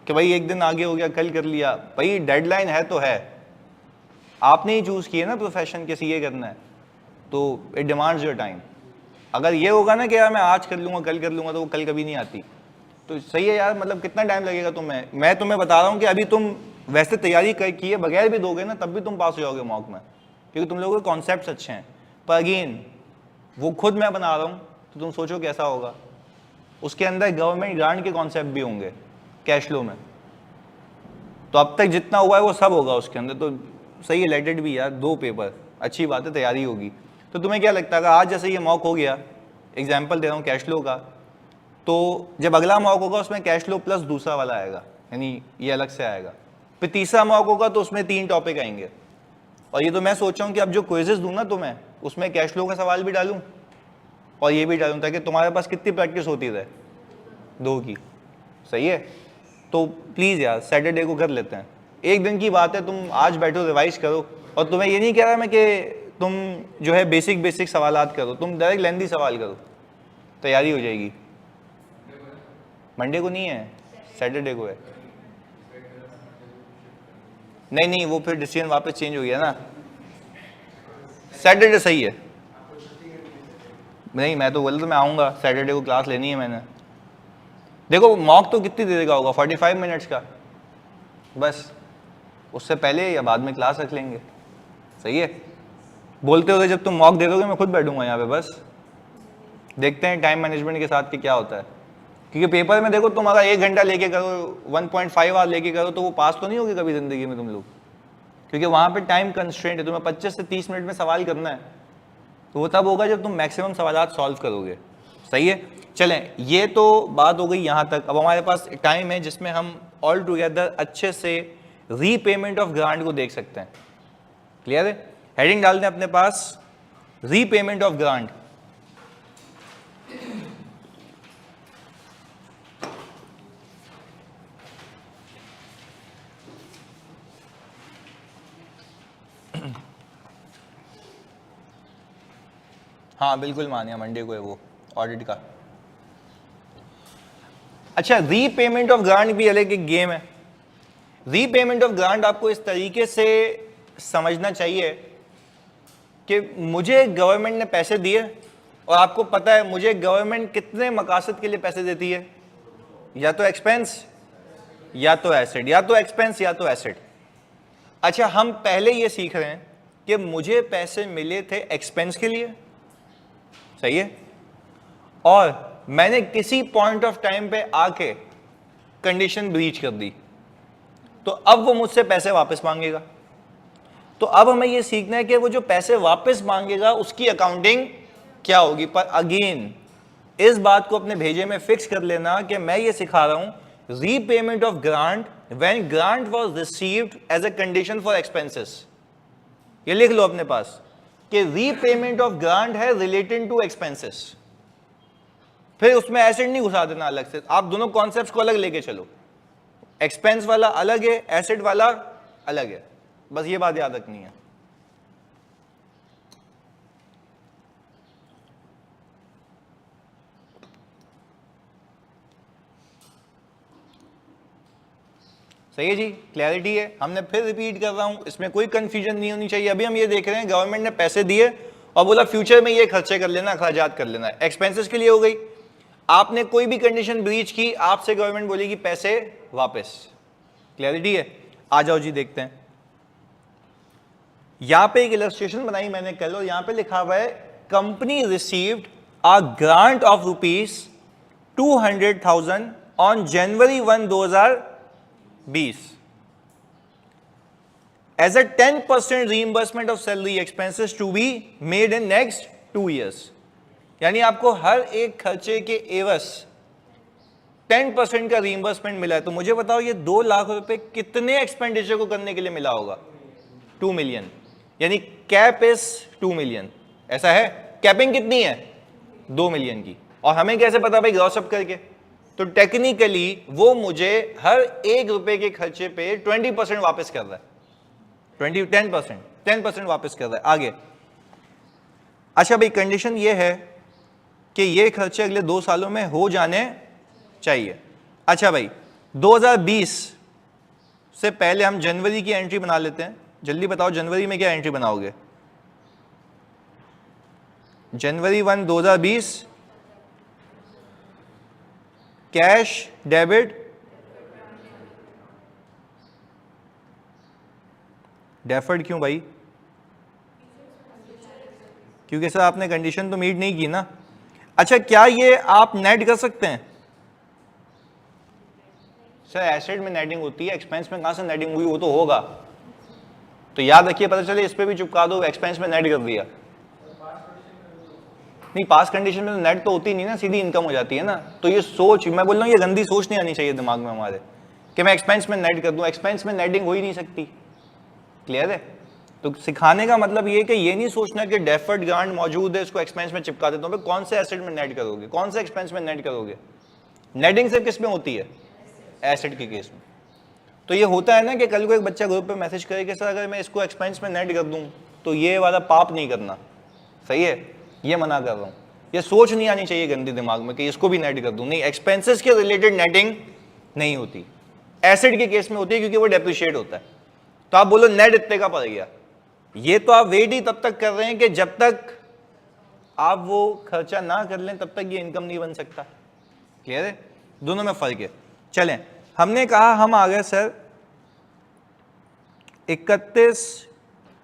कि भाई एक दिन आगे हो गया कल कर लिया। भाई डेडलाइन है तो है, आपने ही चूज किया ना प्रोफेशन के सीए करना है, तो इट डिमांड्स योर टाइम। अगर ये होगा ना कि यार मैं आज कर लूंगा कल कर लूंगा, तो वो कल कभी नहीं आती। तो सही है यार, मतलब कितना टाइम लगेगा तुम्हें, मैं तुम्हें बता रहा हूँ कि अभी तुम वैसे तैयारी किए बगैर भी दोगे ना तब भी तुम पास हो जाओगे मॉक में, क्योंकि तुम लोगों के कॉन्सेप्ट्स अच्छे हैं। पर अगेन वो खुद मैं बना रहा हूँ तो तुम सोचो कैसा होगा, उसके अंदर गवर्नमेंट ग्रांट के कॉन्सेप्ट भी होंगे कैश फ्लो में, तो अब तक जितना हुआ है वो सब होगा उसके अंदर। तो सही है, लेट इट भी यार, 2 पेपर अच्छी बात है, तैयारी होगी। तो तुम्हें क्या लगता है आज जैसे ये मॉक हो गया, एग्जाम्पल दे रहा हूँ कैश फ्लो का, तो जब अगला मॉक होगा उसमें कैश फ्लो प्लस दूसरा वाला आएगा, यानी ये अलग से आएगा। फिर तीसरा मॉक होगा तो उसमें 3 टॉपिक आएंगे। और ये तो मैं सोच रहा हूँ कि अब जो क्विजेस दूँ ना तुम्हें, उसमें कैश फ्लो का सवाल भी डालूँ और ये भी डालूँ, ताकि तुम्हारे पास कितनी प्रैक्टिस होती रहे, 2 की। सही है, तो प्लीज़ यार सैटरडे को कर लेते हैं, एक दिन की बात है, तुम आज बैठो रिवाइज करो। और तुम्हें ये नहीं कह रहा मैं कि तुम जो है बेसिक सवालात करो, तुम डायरेक्ट लेंथी सवाल करो, तैयारी हो जाएगी। मंडे को नहीं है, सैटरडे को है। नहीं, वो फिर डिसीजन वापस चेंज हो गया ना, सैटरडे सही है। नहीं, मैं तो बोला तो मैं आऊँगा, सैटरडे को क्लास लेनी है मैंने। देखो मॉक तो कितनी देर का होगा, 45 मिनट्स का, बस उससे पहले या बाद में क्लास रख लेंगे। सही है, बोलते होते जब तुम मॉक दे दोगे मैं खुद बैठूंगा यहाँ पे, बस देखते हैं टाइम मैनेजमेंट के साथ कि क्या होता है। क्योंकि पेपर में देखो तुम अगर 1 घंटा लेके करो, 1.5 आवर लेके करो, तो वो पास तो नहीं होगी कभी जिंदगी में तुम लोग, क्योंकि वहाँ पे टाइम कंस्ट्रेंट है, तुम्हें 25 से 30 मिनट में सवाल करना है। तो वो तब होगा जब तुम मैक्सिमम सवाल सॉल्व करोगे। सही है, चलें, ये तो बात हो गई यहाँ तक। अब हमारे पास टाइम है जिसमें हम ऑल टुगेदर अच्छे से रीपेमेंट ऑफ ग्रांट को देख सकते हैं। क्लियर है, हेडिंग डाल दें अपने पास, रीपेमेंट ऑफ ग्रांट। हाँ बिल्कुल मानिए, मंडे को है वो ऑडिट का। अच्छा, रीपेमेंट ऑफ ग्रांट भी अलग एक गेम है। रीपेमेंट ऑफ ग्रांट आपको इस तरीके से समझना चाहिए कि मुझे गवर्नमेंट ने पैसे दिए, और आपको पता है मुझे गवर्नमेंट कितने मकासद के लिए पैसे देती है, या तो एक्सपेंस या तो एसेट, या तो एक्सपेंस या तो एसेट। अच्छा, हम पहले ये सीख रहे हैं कि मुझे पैसे मिले थे एक्सपेंस के लिए, सही है, और मैंने किसी पॉइंट ऑफ टाइम पे आके कंडीशन ब्रीच कर दी, तो अब वो मुझसे पैसे वापस मांगेगा। तो अब हमें ये सीखना है कि वो जो पैसे वापस मांगेगा उसकी अकाउंटिंग क्या होगी। पर अगेन इस बात को अपने भेजे में फिक्स कर लेना कि मैं ये सिखा रहा हूं repayment of grant when grant was received as a condition for expenses. ये लिख लो अपने पास कि रीपेमेंट ऑफ ग्रांट है रिलेटेड टू एक्सपेंसेस। फिर उसमें एसेट नहीं घुसा देना अलग से, आप दोनों कॉन्सेप्ट्स को अलग लेके चलो, एक्सपेंस वाला अलग है, एसेट वाला अलग है, बस ये बात याद रखनी है। सही है जी, क्लैरिटी है। हमने फिर रिपीट कर रहा हूं, इसमें कोई कंफ्यूजन नहीं होनी चाहिए। अभी हम ये देख रहे हैं गवर्नमेंट ने पैसे दिए और बोला फ्यूचर में ये खर्चे कर लेना, अखराजात कर लेना, एक्सपेंसेस के लिए हो गई। आपने कोई भी कंडीशन ब्रीच की, आपसे गवर्नमेंट बोलेगी पैसे वापस। क्लैरिटी है, आ जाओ जी देखते हैं। यहां पे एक इलस्ट्रेशन बनाई मैंने कल, और यहां पे लिखा हुआ है company received a grant of ₹200,000 on January 1, 2020 as a 10% reimbursement of salary expenses to be made in next 2 years। यानी आपको हर एक खर्चे के एवज 10% का रीइंबर्समेंट मिला है। तो मुझे बताओ ये 2 लाख रुपए कितने एक्सपेंडिचर को करने के लिए मिला होगा? 2 मिलियन, यानी कैप इज 2 मिलियन। ऐसा है, कैपिंग कितनी है? 2 मिलियन की। और हमें कैसे पता भाई ग्रॉस अप करके? तो टेक्निकली वो मुझे हर 1 रुपए के खर्चे पे 20% वापस कर रहा है, 10% वापस कर रहा है। आगे अच्छा भाई, कंडीशन ये है कि ये खर्चे अगले 2 सालों में हो जाने चाहिए। अच्छा भाई, 2020 से पहले हम जनवरी की एंट्री बना लेते हैं। जल्दी बताओ, जनवरी में क्या एंट्री बनाओगे? जनवरी 1 2020, कैश डेबिट डेफर्ड क्यों भाई? क्योंकि सर आपने कंडीशन तो मीट नहीं की ना। अच्छा, क्या ये आप नेट कर सकते हैं? सर एसेट में नेटिंग होती है, एक्सपेंस में कहां से नेटिंग हुई? वो तो होगा, तो याद रखिए, पता चले इस पे भी चिपका दो, एक्सपेंस में नेट कर दिया। नहीं, पास कंडीशन में तो नेट तो होती नहीं ना, सीधी इनकम हो जाती है ना। तो ये सोच, मैं बोल रहा हूँ, ये गंदी सोच नहीं आनी चाहिए दिमाग में हमारे कि मैं एक्सपेंस में नेट कर दूं। एक्सपेंस में नेटिंग हो ही नहीं सकती। क्लियर है? तो सिखाने का मतलब ये कि ये नहीं सोचना कि डेफर्ड ग्रांट मौजूद है, इसको एक्सपेंस में चिपका देता हूं। कौन से एसेट में नेट करोगे, कौन से एक्सपेंस में नेट करोगे? नेटिंग सिर्फ किस में होती है? एसेट के केस में। तो ये होता है ना कि कल को एक बच्चा ग्रुप पे मैसेज करे कि सर अगर मैं इसको एक्सपेंस में नेट कर दूं तो ये वाला पाप नहीं करना। सही है, ये मना कर रहा हूं। ये सोच नहीं आनी चाहिए गंदी दिमाग में कि इसको भी नेट कर दूं। नहीं, एक्सपेंसेस के रिलेटेड नेटिंग नहीं होती, एसेट के केस में होती है, क्योंकि वो डेप्रिशिएट होता है। तो आप बोलो नेट इतने का पड़ गया, ये तो आप वेट ही तब तक कर रहे हैं कि जब तक आप वो खर्चा ना कर लें तब तक ये इनकम नहीं बन सकता। क्लियर है? दोनों में फर्क है। चलें, हमने कहा हम आ गए सर 31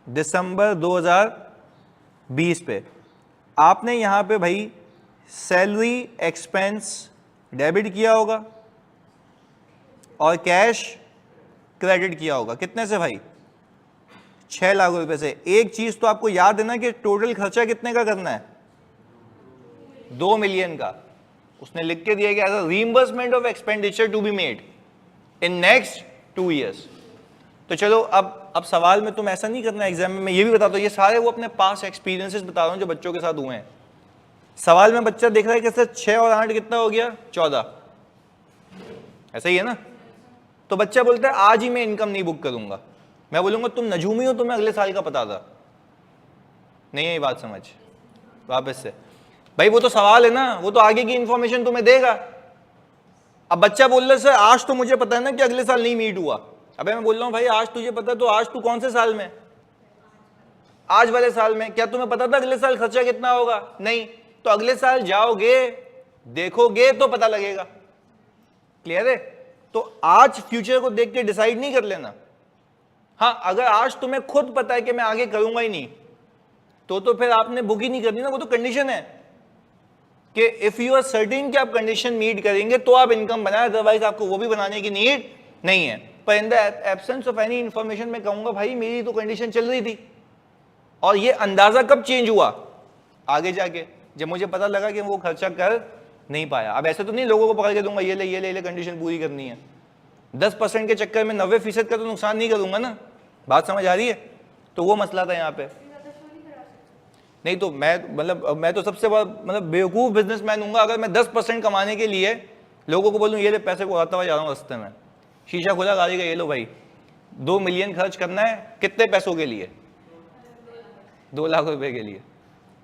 दिसंबर 2020 पे। आपने यहां पे भाई सैलरी एक्सपेंस डेबिट किया होगा और कैश क्रेडिट किया होगा। कितने से भाई? 6 लाख रुपए से। एक चीज तो आपको याद है ना कि टोटल खर्चा कितने का करना है? 2 मिलियन का। उसने लिख के दिया कि as a reimbursement of expenditure to be made in next 2 years. तो चलो, अब सवाल में तुम ऐसा नहीं करना एग्जाम में, मैं ये भी बताता हूँ, ये सारे वो अपने पास एक्सपीरियंसेस बता रहा हूँ जो बच्चों के साथ हुए हैं। सवाल में बच्चा देख रहा है कि सर 6 और 8 कितना हो गया? 14। ऐसा ही है ना? तो बच्चा बोलता है आज ही मैं इनकम नहीं बुक करूंगा। मैं बोलूंगा तुम नजूमी हो, तुम्हें अगले साल का पता था। नहीं है ये बात समझ? वापस से भाई, वो तो सवाल है ना, वो तो आगे की इंफॉर्मेशन तुम्हें देगा। अब बच्चा बोल रहा है सर आज तो मुझे पता है ना कि अगले साल नहीं मीट हुआ। अबे मैं बोल रहा हूं भाई, आज तुझे पता है तो आज तू कौन से साल में? आज वाले साल में। क्या तुम्हें पता था अगले साल खर्चा कितना होगा? नहीं। तो अगले साल जाओगे, देखोगे तो पता लगेगा। क्लियर है? तो आज फ्यूचर को देख के डिसाइड नहीं कर लेना। हाँ, अगर आज तुम्हें खुद पता है कि मैं आगे करूंगा ही नहीं, तो फिर आपने बुक ही नहीं करनी ना। वो तो कंडीशन है कि इफ यू आर सर्टेन कि आप कंडीशन मीट करेंगे तो आप इनकम बनाए, अदरवाइज आपको वो भी बनाने की नीड नहीं है। पर in the absence of any information मैं कहूंगा भाई मेरी तो कंडीशन चल रही थी, और ये अंदाजा कब चेंज हुआ? आगे जाके, जब मुझे पता लगा कि वो खर्चा कर नहीं पाया। अब ऐसे तो नहीं लोगों को पकड़ के दूंगा ये ले कंडीशन पूरी करनी है। 10% के चक्कर में 90% का तो नुकसान नहीं करूंगा ना। बात समझ आ रही है? तो वो मसला था यहाँ पे। नहीं तो मैं तो सबसे बड़ा बेवकूफ बिजनेसमैन हूंगा अगर मैं 10% कमाने के लिए लोगों को बोलूं ये ले पैसे को आता हुआ जा रहा हूँ रास्ते में, शीशा खुला गाड़ी का, ये लो भाई 2 मिलियन खर्च करना है। कितने पैसों के लिए? 2 लाख रुपए के लिए।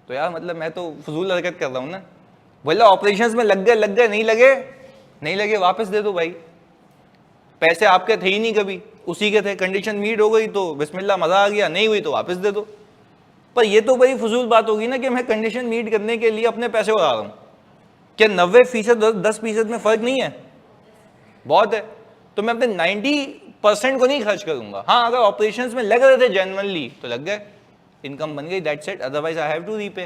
तो यार मैं तो फजूल हरकत कर रहा हूँ ना। बोला ऑपरेशंस में लग गए, नहीं लगे वापस दे दो भाई। पैसे आपके थे ही नहीं, कभी उसी के थे। कंडीशन मीट हो गई तो बिस्मिल्लाह, मजा आ गया, नहीं हुई तो वापस दे दो। पर ये तो भाई फजूल बात होगी ना कि मैं कंडीशन मीट करने के लिए अपने पैसे उड़ा रहा हूँ। क्या 90% 10% में फर्क नहीं है? बहुत है। तो मैं अपने 90% को नहीं खर्च करूंगा। हाँ, अगर ऑपरेशंस में लग रहे थे जेन्युइनली तो लग गए, इनकम बन गई, that's it, otherwise I have to repay.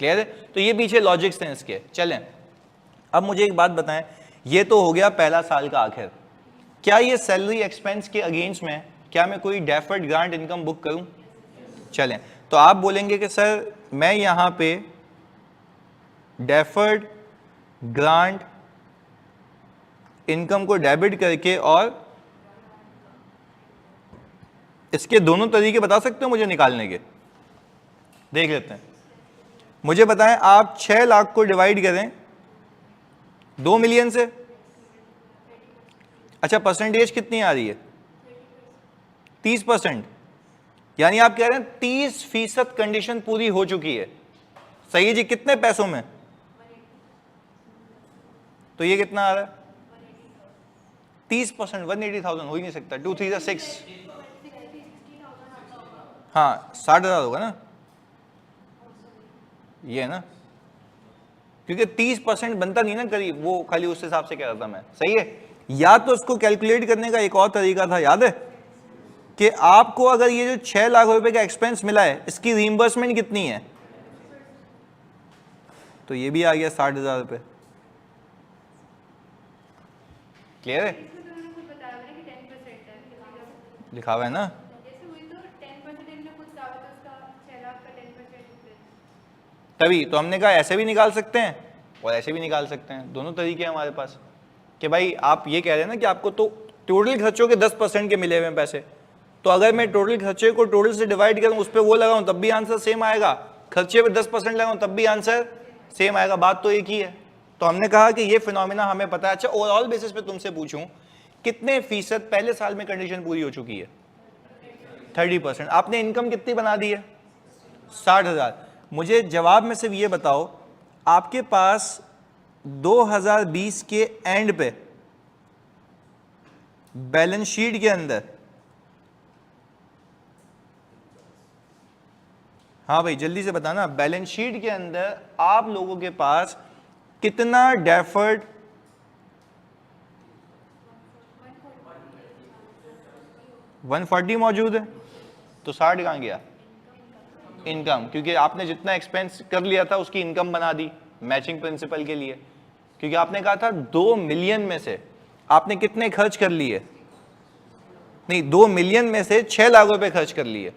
Clear है? तो ये पीछे लॉजिक्स हैं इसके। चलें, अब मुझे एक बात बताएं, ये तो हो गया पहला साल का आखिर। क्या ये सैलरी एक्सपेंस के अगेंस्ट में क्या मैं कोई डेफर्ड ग्रांट इनकम बुक करूं? चलें, तो आप बोलेंगे कि सर मैं यहां पे डेफर्ड ग्रांट इनकम को डेबिट करके, और इसके दोनों तरीके बता सकते हो मुझे निकालने के? देख लेते हैं। मुझे बताएं, आप 6 लाख को डिवाइड करें 2 मिलियन से। अच्छा, परसेंटेज कितनी आ रही है? 30%। यानी आप कह रहे हैं 30% कंडीशन पूरी हो चुकी है। सही है जी, कितने पैसों में? तो ये कितना आ रहा है? 30%, 180,000 हो ही नहीं सकता। 2 3 6, हाँ 60,000 होगा ना, ये है ना, क्योंकि 30% बनता नहीं ना करीब, वो खाली उस हिसाब से कह रहा था मैं। सही है। या तो उसको कैलकुलेट करने का एक और तरीका था, याद है कि आपको अगर ये जो 6 लाख रुपए का एक्सपेंस मिला है, इसकी रीइंबर्समेंट कितनी है, तो ये भी आ गया 60,000 रुपए। क्लियर है? लिखा हुआ है ना। तभी तो हमने कहा ऐसे भी निकाल सकते हैं और ऐसे भी निकाल सकते हैं, दोनों तरीके हैं हमारे पास। कि भाई आप ये कह रहे हैं ना कि आपको तो टोटल खर्चों के 10% के मिले हुए हैं पैसे, तो अगर मैं टोटल खर्चे को टोटल से डिवाइड करूं, उस पर वो लगाऊं तब भी आंसर सेम आएगा, खर्चे पे 10% लगाऊं तब भी आंसर सेम आएगा, बात तो एक ही है। तो हमने कहा कि ये फिनोमिना हमें पता है। अच्छा, ओवरऑल बेसिस पे तुमसे पूछूं, कितने फीसद पहले साल में कंडीशन पूरी हो चुकी है? 30%। आपने इनकम कितनी बना दी है? 60,000। मुझे जवाब में सिर्फ ये बताओ, आपके पास 2020 के एंड पे बैलेंस शीट के अंदर, हाँ भाई जल्दी से बताना, बैलेंस शीट के अंदर आप लोगों के पास कितना डेफर्ड? 140 मौजूद है। तो 60 कहां गया? इनकम, क्योंकि आपने जितना एक्सपेंस कर लिया था उसकी इनकम बना दी मैचिंग प्रिंसिपल के लिए, क्योंकि आपने कहा था 2 मिलियन में से आपने कितने खर्च कर लिए? नहीं, 2 मिलियन में से 6 लाख रुपए खर्च कर लिए,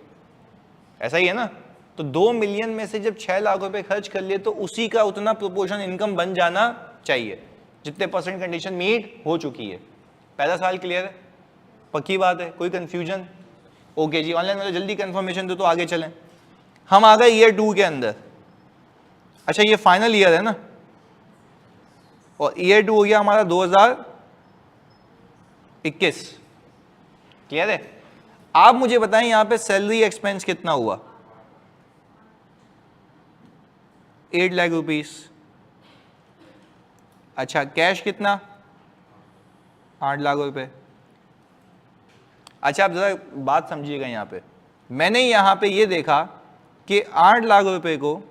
ऐसा ही है ना। तो 2 मिलियन में से जब 6 लाख रुपए खर्च कर लिए तो उसी का उतना प्रोपोर्शन इनकम बन जाना चाहिए जितने परसेंट कंडीशन मीट हो चुकी है। पहला साल क्लियर है? पक्की बात है? कोई कंफ्यूजन? ओके जी, ऑनलाइन में तो जल्दी कंफर्मेशन दो तो आगे चलें। हम आ गए ईयर 2 के अंदर। अच्छा, ये फाइनल ईयर है ना, और ईयर 2 हो गया हमारा 2021। क्लियर है? आप मुझे बताएं यहां पे सैलरी एक्सपेंस कितना हुआ? 8 लाख रुपीस। अच्छा, कैश कितना? 8 लाख रुपए। अच्छा, आप जरा बात समझिएगा, यहां पे मैंने यहां पे ये देखा कि 8 लाख रुपए को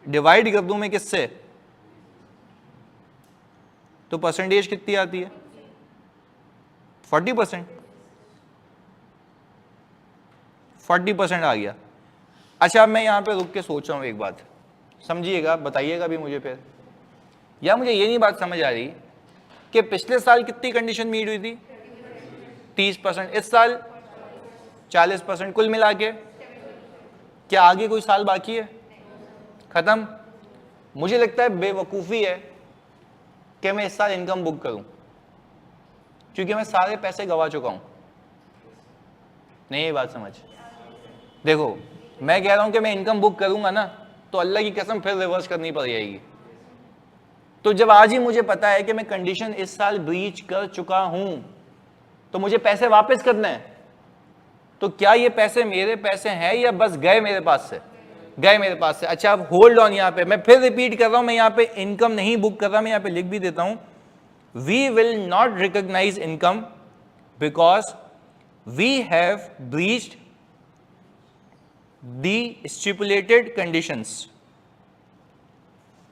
डिवाइड कर दूं मैं किससे, तो परसेंटेज कितनी आती है? 40%। 40% आ गया। अच्छा, अब मैं यहां पे रुक के सोच रहा हूं, एक बात समझिएगा, बताइएगा भी मुझे फिर। या मुझे ये नहीं बात समझ आ रही कि पिछले साल कितनी कंडीशन मीट हुई थी? 30%। इस साल 40%। कुल मिला के क्या आगे कोई साल बाकी है? खत्म। मुझे लगता है बेवकूफ़ी है कि मैं इस साल इनकम बुक करूं, क्योंकि मैं सारे पैसे गवा चुका हूं। नहीं, ये बात समझ। देखो, मैं कह रहा हूं कि मैं इनकम बुक करूंगा ना, तो अल्लाह की कसम फिर रिवर्स करनी पड़ जाएगी। तो जब आज ही मुझे पता है कि मैं कंडीशन इस साल ब्रीच कर चुका हूं, तो मुझे पैसे वापस करने हैं। तो क्या ये पैसे मेरे पैसे हैं या बस गए मेरे पास से? गए मेरे पास से। अच्छा, अब होल्ड ऑन, यहां पे मैं फिर रिपीट कर रहा हूं, मैं यहां पे इनकम नहीं बुक कर रहा, मैं यहां पे लिख भी देता हूं, we will not recognize income because we have breached the stipulated conditions.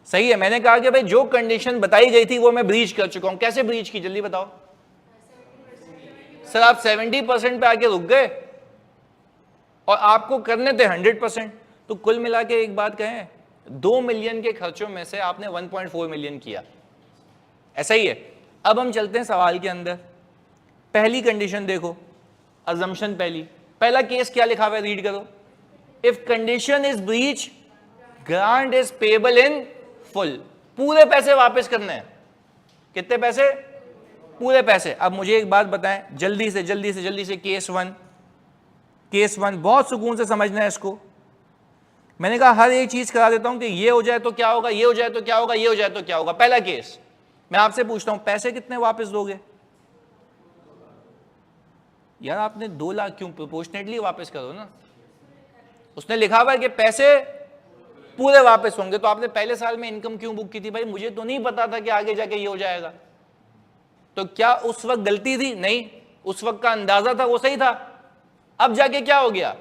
सही है? मैंने कहा कि भाई जो कंडीशन बताई गई थी वो मैं ब्रीच कर चुका हूं। कैसे ब्रीच की, जल्दी बताओ। सर, आप 70% पे आके रुक गए और आपको करने थे 100%। तो कुल मिला के एक बात कहें, 2 मिलियन के खर्चों में से आपने 1.4 मिलियन किया, ऐसा ही है। अब हम चलते हैं सवाल के अंदर। पहली कंडीशन देखो, अजम्पशन पहला केस क्या लिखा हुआ है, रीड करो। If condition is breach, grant is payable in full. पूरे पैसे वापस करने हैं। कितने पैसे? पूरे पैसे। अब मुझे एक बात बताएं, जल्दी से केस वन बहुत सुकून से समझना है इसको। मैंने कहा हर एक चीज करा देता हूं कि ये हो जाए तो क्या होगा, ये हो जाए तो क्या होगा, ये हो जाए तो क्या होगा। पहला केस, मैं आपसे पूछता हूं, पैसे कितने वापस दोगे? यार आपने 2 लाख क्यों? प्रोपोर्शनेटली वापस करो ना। उसने लिखा हुआ है कि पैसे पूरे वापस होंगे। तो आपने पहले साल में इनकम क्यों बुक की थी भाई? मुझे तो नहीं पता था कि आगे जाके ये हो जाएगा। तो क्या उस वक्त गलती थी? नहीं, उस वक्त का अंदाजा था वो सही था। अब जाके क्या हो गया?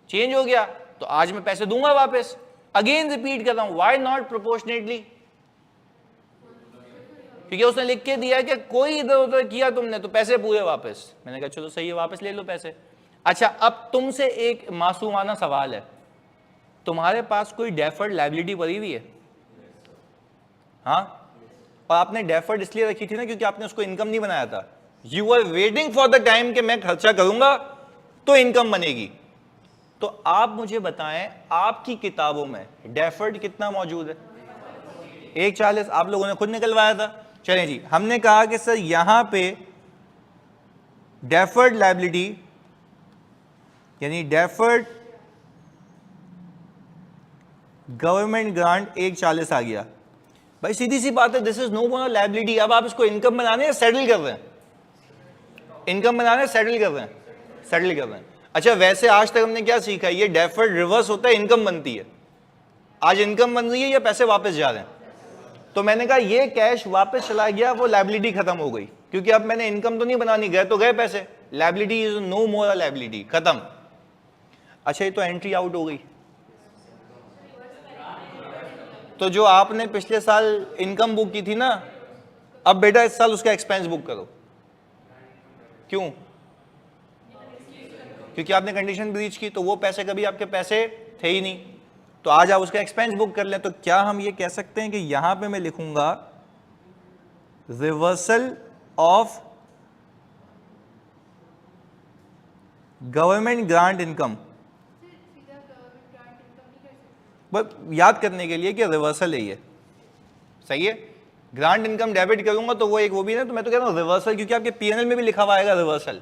चेंज हो गया। तो आज मैं पैसे दूंगा वापस। अगेन रिपीट कर रहा हूं, व्हाई नॉट प्रोपोर्शनेटली? क्योंकि उसने लिख के दिया है कि कोई इधर उधर किया तुमने तो पैसे पूरे वापस। मैंने कहा चलो सही है, वापस ले लो पैसे। अच्छा, अब तुमसे एक मासूमाना सवाल है, तुम्हारे पास कोई डेफर्ड लायबिलिटी पड़ी हुई है? हाँ, और आपने डेफर्ड इसलिए रखी थी ना क्योंकि आपने उसको इनकम नहीं बनाया था। You are waiting for the time कि मैं खर्चा करूंगा तो इनकम बनेगी। तो आप मुझे बताएं, आपकी किताबों में डेफर्ड कितना मौजूद है? 140। आप लोगों ने खुद निकलवाया था। चलें जी, हमने कहा कि सर यहां पे डेफर्ड लायबिलिटी यानी डेफर्ड गवर्नमेंट ग्रांट 140 आ गया। भाई सीधी सी बात है, this is no more liability. अब आप इसको इनकम बनाने या सेटल कर रहे हैं? इनकम बनाने सेटल कर रहे हैं? सेटल कर रहे हैं। अच्छा, वैसे आज तक हमने क्या सीखा है? ये डेफर्ड रिवर्स होता है, इनकम बनती है। आज इनकम बन रही है या पैसे वापस जा रहे हैं? तो मैंने कहा ये कैश वापस चला गया, वो लायबिलिटी खत्म हो गई, क्योंकि अब मैंने इनकम तो नहीं बनानी, गए तो गए पैसे। Liability is no more liability, खत्म। अच्छा, ये तो एंट्री आउट हो गई। तो जो आपने पिछले साल इनकम बुक की थी ना, अब बेटा इस साल उसका एक्सपेंस बुक करो। क्यों? क्योंकि आपने कंडीशन ब्रीच की, तो वो पैसे कभी आपके पैसे थे ही नहीं, तो आज आप उसका एक्सपेंस बुक कर लें। तो क्या हम ये कह सकते हैं कि यहां पे मैं लिखूंगा reversal of government grant income, बस याद करने के लिए कि रिवर्सल है ये, सही है। ग्रांट इनकम डेबिट करूंगा तो वो एक वो भी ना, तो मैं तो कह रहा हूं रिवर्सल, क्योंकि आपके पीएनएल में भी लिखा हुआ आएगा रिवर्सल।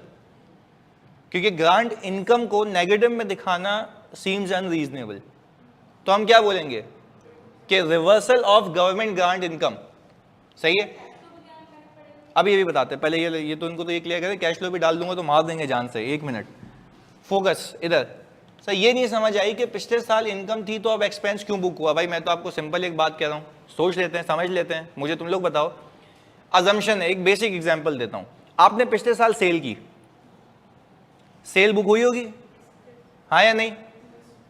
क्योंकि ग्रांट इनकम को नेगेटिव में दिखाना सीम्स अनरीजनेबल, तो हम क्या बोलेंगे कि reversal of government grant income, सही है। अब ये भी बताते हैं, पहले ये तो इनको तो ये क्लियर करें, कैश फ्लो भी डाल दूंगा तो मार देंगे जान से। एक मिनट, फोकस इधर। सर ये नहीं समझ आई कि पिछले साल इनकम थी तो अब एक्सपेंस क्यों बुक हुआ? भाई मैं तो आपको सिंपल एक बात कह रहा हूं, सोच लेते हैं, समझ लेते हैं, मुझे तुम लोग बताओ। अजम्पशन है, एक बेसिक एग्जांपल देता हूं। आपने पिछले साल सेल की, सेल बुक हुई होगी, हाँ या नहीं?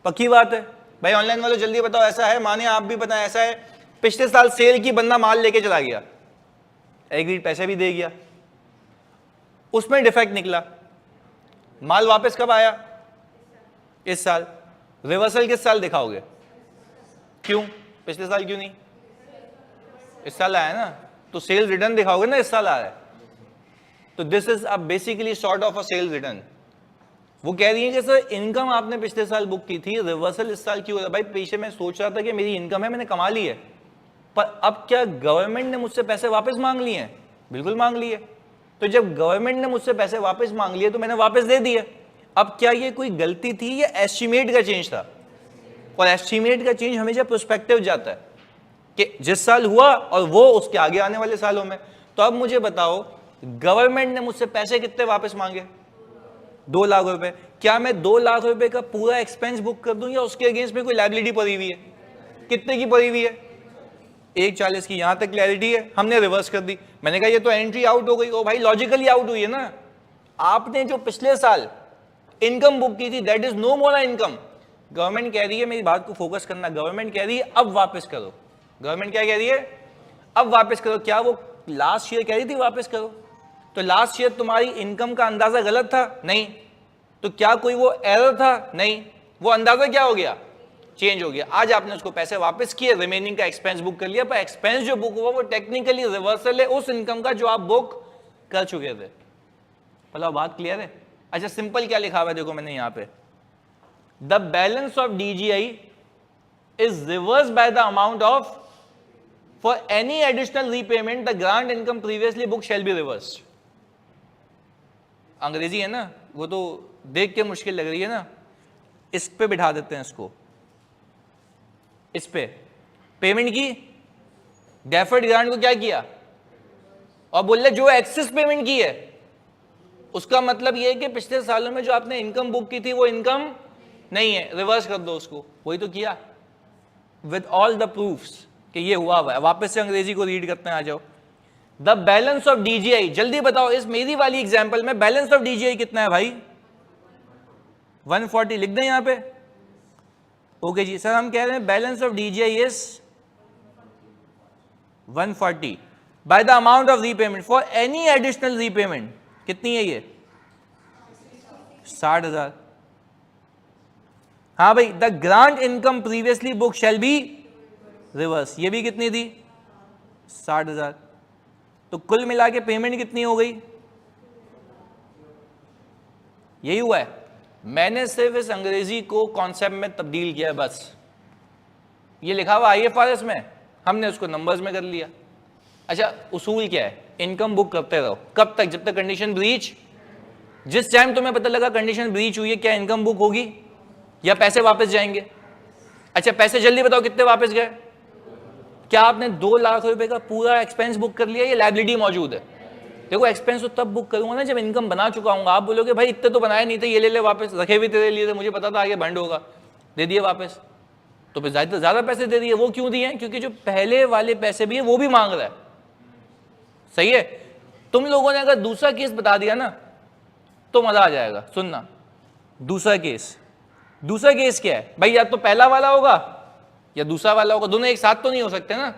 पक्की बात है भाई? ऑनलाइन वालों जल्दी बताओ, ऐसा है? माने आप भी बताएं, ऐसा है? पिछले साल सेल की, बंदा माल लेके चला गया, एग्रीड पैसे भी दे गया, उसमें डिफेक्ट निकला, माल वापस कब आया? इस साल। रिवर्सल किस साल दिखाओगे? क्यों? पिछले साल क्यों नहीं? इस साल आया ना, तो सेल रिटर्न दिखाओगे ना, इस साल आ रहा है। तो this is basically sort of a cell return. वो कह रही है कि सर इनकम आपने पिछले साल बुक की थी, रिवर्सल इस साल क्यों हो रहा है? भाई पीछे मैं सोच रहा था कि मेरी इनकम है, मैंने कमा ली है, पर अब क्या गवर्नमेंट ने मुझसे पैसे वापस मांग लिए हैं? बिल्कुल मांग लिए। तो जब गवर्नमेंट ने मुझसे पैसे वापस मांग लिए तो मैंने वापस दे दिए। अब क्या ये कोई गलती थी या एस्टिमेट का चेंज था? और एस्टिमेट का चेंज हमेशा प्रोस्पेक्टिव जाता है कि जिस साल हुआ और वो उसके आगे आने वाले सालों में। तो अब मुझे बताओ, गवर्नमेंट ने मुझसे पैसे कितने वापस मांगे? 2 लाख रुपए। क्या मैं 2 लाख रुपए का पूरा एक्सपेंस बुक कर दूं या उसके अगेंस्ट में कोई लायबिलिटी पड़ी हुई है? कितने की पड़ी हुई है? 140 की। यहां तक क्लैरिटी है? हमने रिवर्स कर दी। मैंने कहा ये तो एंट्री आउट हो गई। ओ भाई लॉजिकली आउट हुई है ना। आपने जो पिछले साल इनकम बुक की थी, that is no more income. Government कह रही है, मेरी बात को फोकस करना, गवर्नमेंट कह रही है अब वापस करो। गवर्नमेंट क्या कह रही है? अब वापस करो। क्या वो लास्ट ईयर कह रही थी वापस करो? तो लास्ट ईयर तुम्हारी इनकम का अंदाजा गलत था? नहीं। तो क्या कोई वो एरर था? नहीं। वो अंदाजा क्या हो गया? चेंज हो गया। आज आपने उसको पैसे वापस किए, रिमेनिंग का एक्सपेंस बुक कर लिया, पर एक्सपेंस जो बुक हुआ वो टेक्निकली रिवर्सल है उस इनकम का जो आप बुक कर चुके थे। मतलब बात क्लियर है? अच्छा, सिंपल क्या लिखा हुआ है देखो मैंने यहां पे, the balance of DJI is reverse by the amount of for any additional repayment the grant income previously book shall be reversed. अंग्रेजी है ना, वो तो देख के मुश्किल लग रही है ना। इस पे बिठा देते हैं इसको, इस पे पेमेंट की, डेफर्ड ग्रांट को क्या किया, और बोल रहे जो एक्सेस पेमेंट की है उसका मतलब ये है कि पिछले सालों में जो आपने इनकम बुक की थी वो इनकम नहीं है, रिवर्स कर दो उसको। वही तो किया। विद ऑल द प्रूफ्स कि ये हुआ है। वापस से अंग्रेजी को रीड करते हैं, आ जाओ। द बैलेंस ऑफ डीजीआई, जल्दी बताओ इस मेरी वाली एग्जांपल में बैलेंस ऑफ डीजीआई कितना है भाई? 140 लिख दें यहां पे। ओके जी सर, हम कह रहे हैं balance of DJI is 140 by the amount of repayment for any additional repayment. कितनी है ये? 60,000। हाँ भाई, the grant income previously book shall be reverse, ये भी कितनी थी? 60,000। तो कुल मिला के पेमेंट कितनी हो गई? यही हुआ है। मैंने सिर्फ इस अंग्रेजी को कॉन्सेप्ट में तब्दील किया है बस। ये लिखा हुआ IFRS में, हमने उसको नंबर्स में कर लिया। अच्छा, उसूल क्या है? इनकम बुक करते रहो। कब तक? जब तक कंडीशन ब्रीच। जिस टाइम तुम्हें पता लगा कंडीशन ब्रीच हुई है, क्या इनकम बुक होगी या पैसे वापस जाएंगे? अच्छा, पैसे जल्दी बताओ कितने वापस गए? क्या आपने 2 लाख रुपए का पूरा एक्सपेंस बुक कर लिया? ये लायबिलिटी मौजूद है। देखो, एक्सपेंस तो तब बुक करूंगा ना जब इनकम बना चुका हूँ। आप बोलोगे भाई इतने तो बनाए नहीं थे, ये ले ले वापस, रखे भी तेरे लिए थे, मुझे पता था आगे भंड होगा, दे दिए वापस। तो फिर ज्यादा पैसे दे दिए। वो क्यों दिए? क्योंकि जो पहले वाले पैसे भी है वो भी मांग रहा है। सही है। तुम लोगों ने अगर दूसरा केस बता दिया ना तो मजा आ जाएगा। सुनना, दूसरा केस क्या है भाई? या तो पहला वाला होगा या दूसरा वाला होगा, दोनों एक साथ तो नहीं हो सकते ना,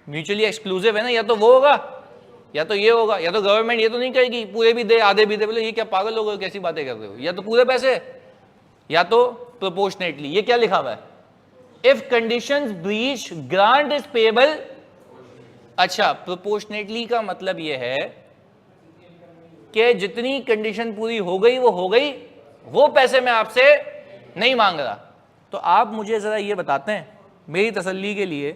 म्यूचुअली एक्सक्लूसिव है ना। या तो वो होगा या तो ये होगा। या तो गवर्नमेंट ये तो नहीं कहेगी पूरे भी दे आधे भी दे, बोले ये क्या पागल हो गए, कैसी बातें कर रहे हो। या तो पूरे पैसे या तो प्रोपोर्शनेटली। ये क्या लिखा हुआ है? If conditions breach grant is payable. अच्छा, प्रोपोर्शनेटली का मतलब ये है कि जितनी कंडीशन पूरी हो गई वो हो गई, वो पैसे मैं आपसे नहीं मांग रहा। तो आप मुझे जरा ये बताते हैं मेरी तसल्ली के लिए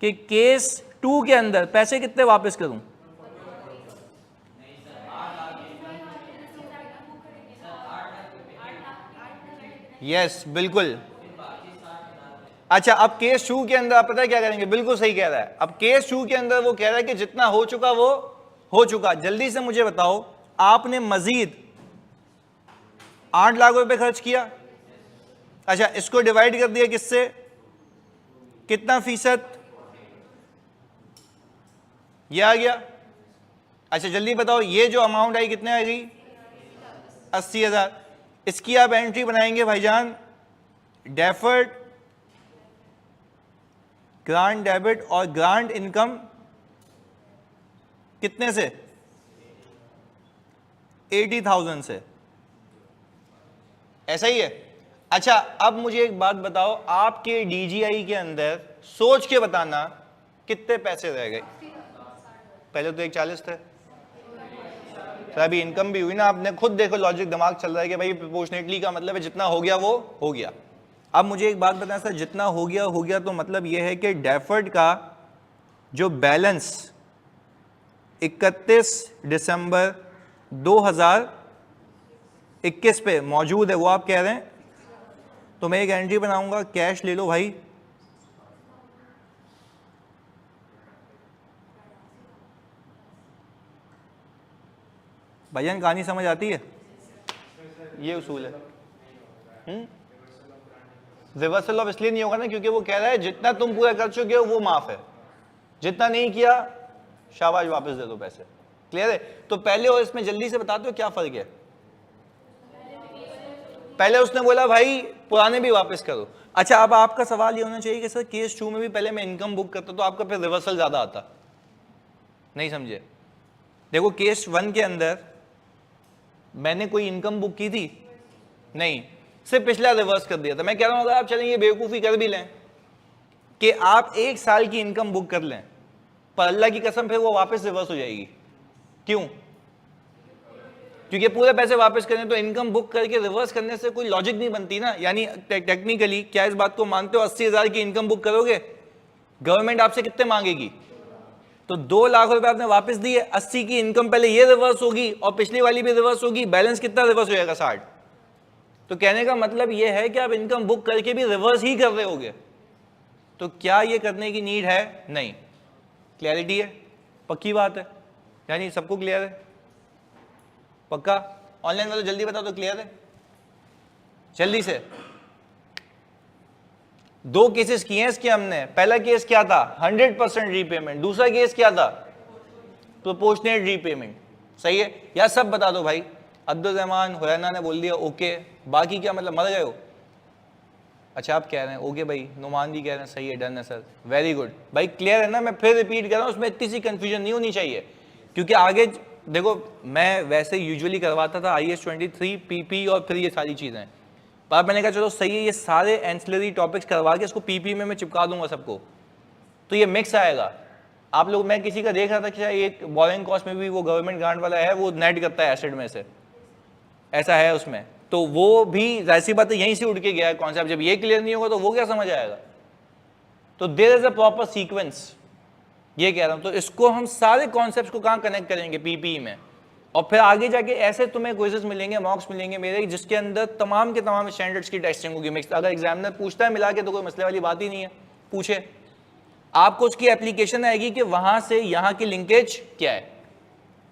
कि केस 2 के अंदर पैसे कितने वापस करूं? यस, बिल्कुल। अच्छा, अब केस 2 के अंदर आप पता है क्या करेंगे? बिल्कुल सही कह रहा है। अब केस 2 के अंदर वो कह रहा है कि जितना हो चुका वो हो चुका। जल्दी से मुझे बताओ, आपने मजीद 8 लाख रुपए खर्च किया। अच्छा, इसको डिवाइड कर दिया किससे? कितना फीसद? ये आ गया। अच्छा, जल्दी बताओ, ये जो अमाउंट आई कितने आ गई? 80,000। इसकी आप एंट्री बनाएंगे भाईजान, डेफर्ड, ग्रांट डेबिट और ग्रांट इनकम कितने से? 80,000 से। ऐसा ही है। अच्छा, अब मुझे एक बात बताओ, आपके डीजीआई के अंदर सोच के बताना कितने पैसे रह गए? पहले तो 140 थे, तो अभी इनकम भी हुई ना। आपने खुद देखो, लॉजिक दिमाग चल रहा है कि भाई प्रोपोर्शनेटली का मतलब है जितना हो गया वो हो गया। अब मुझे एक बात बताना सर, जितना हो गया तो मतलब यह है कि डेफर्ड का जो बैलेंस 31 दिसंबर 2021 पे मौजूद है वो आप कह रहे हैं। तो मैं एक एंट्री बनाऊंगा, कैश ले लो भाई, भैया कहानी समझ आती है? ये उसूल है। रिवर्सल ऑफ इसलिए नहीं होगा ना क्योंकि वो कह रहा है जितना तुम पूरा कर चुके हो वो माफ है, जितना नहीं किया शाबाश वापस दे दो पैसे। क्लियर है? तो पहले और इसमें जल्दी से बताते हो क्या फर्क है? पहले उसने बोला भाई पुराने भी वापस करो। अच्छा, अब आपका सवाल ये होना चाहिए कि सर केस 2 में भी पहले मैं इनकम बुक करता तो आपका फिर रिवर्सल ज्यादा आता। नहीं समझे? देखो, केस 1 के अंदर मैंने कोई इनकम बुक की थी नहीं, सिर्फ पिछला रिवर्स कर दिया था। मैं कह रहा हूं अगर आप चलें ये बेवकूफी कर भी लें कि आप 1 साल की इनकम बुक कर लें, पर अल्लाह की कसम फिर वो वापस रिवर्स हो जाएगी। क्यों? क्योंकि पूरे पैसे वापस करें तो इनकम बुक करके रिवर्स करने से कोई लॉजिक नहीं बनती ना। यानी टेक्निकली क्या इस बात को मानते हो 80,000 की इनकम बुक करोगे, गवर्नमेंट आपसे कितने मांगेगी? तो 2 लाख रुपए आपने वापस दिए, 80 की इनकम पहले ये रिवर्स होगी और पिछली वाली भी रिवर्स होगी, बैलेंस कितना रिवर्स हो जाएगा? 60। तो कहने का मतलब ये है कि आप इनकम बुक करके भी रिवर्स ही कर रहे होगे। तो क्या ये करने की नीड है? नहीं। क्लैरिटी है? पक्की बात है? यानी सबको क्लियर है? पक्का? ऑनलाइन वालों जल्दी बताओ तो क्लियर है? जल्दी से। दो केसेस किए हैं इसके हमने। पहला केस क्या था, 100% रीपेमेंट, दूसरा केस क्या था, प्रोपोर्शनेट रीपेमेंट। सही है या सब बता दो भाई। अब्दुल रहमान हुरैना ने बोल दिया ओके, बाकी क्या मतलब मर गए हो? अच्छा आप कह रहे हैं ओके भाई, नुमान भी कह रहे हैं सही है, डन है सर, वेरी गुड भाई, क्लियर है ना। मैं फिर रिपीट कर रहा हूँ, उसमें इतनी सी कंफ्यूजन नहीं होनी चाहिए, क्योंकि आगे देखो मैं वैसे यूजुअली करवाता था IAS 23 PP और फिर ये सारी चीज़ें, पर मैंने कहा चलो सही है, ये सारे एंसिलरी टॉपिक्स करवा के इसको PP में मैं चिपका दूंगा सबको, तो ये मिक्स आएगा। आप लोग, मैं किसी का देख रहा था कि एक बोरिंग कॉस्ट में भी वो गवर्नमेंट ग्रांट वाला है, वो नेट करता है एसिड में से, ऐसा है उसमें, तो वो भी ऐसी बात है यहीं से उड़ के गया है कॉन्सेप्ट। जब ये क्लियर नहीं होगा तो वो क्या समझ आएगा? तो there is a proper sequence, ये कह रहा हूं। तो इसको हम सारे कॉन्सेप्ट्स को कहां कनेक्ट करेंगे, PPE में, और फिर आगे जाके ऐसे तुम्हें क्विज़ेस मिलेंगे, मॉक्स मिलेंगे मेरे, जिसके अंदर तमाम के तमाम स्टैंडर्ड्स की टेस्टिंग होगी मिक्स। अगर एग्जामिनर पूछता है मिला के तो कोई मसले वाली बात ही नहीं है, पूछे, आपको उसकी एप्लीकेशन आएगी कि वहां से यहां की लिंकेज क्या है।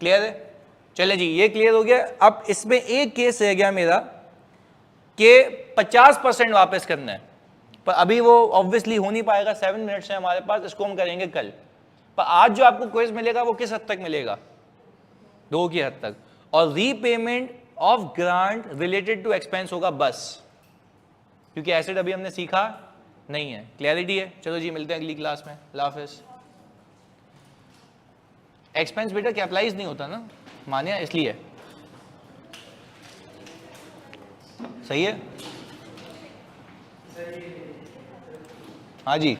क्लियर है? चले जी, ये क्लियर हो गया। अब इसमें एक केस रह गया मेरा कि 50% वापस करना है, पर अभी वो ऑब्वियसली हो नहीं पाएगा, 7 मिनट्स है हमारे पास, इसको हम करेंगे कल। पर आज जो आपको क्विज मिलेगा वो किस हद तक मिलेगा, 2 की हद तक, और repayment of grant related to expense होगा बस, क्योंकि एसिड अभी हमने सीखा नहीं है। क्लैरिटी है? चलो जी मिलते हैं अगली क्लास में, अल्लाह हाफिज़। एक्सपेंस बेटा कैपिटलाइज नहीं होता ना, मानिया, इसलिए। सही है? हाँ जी।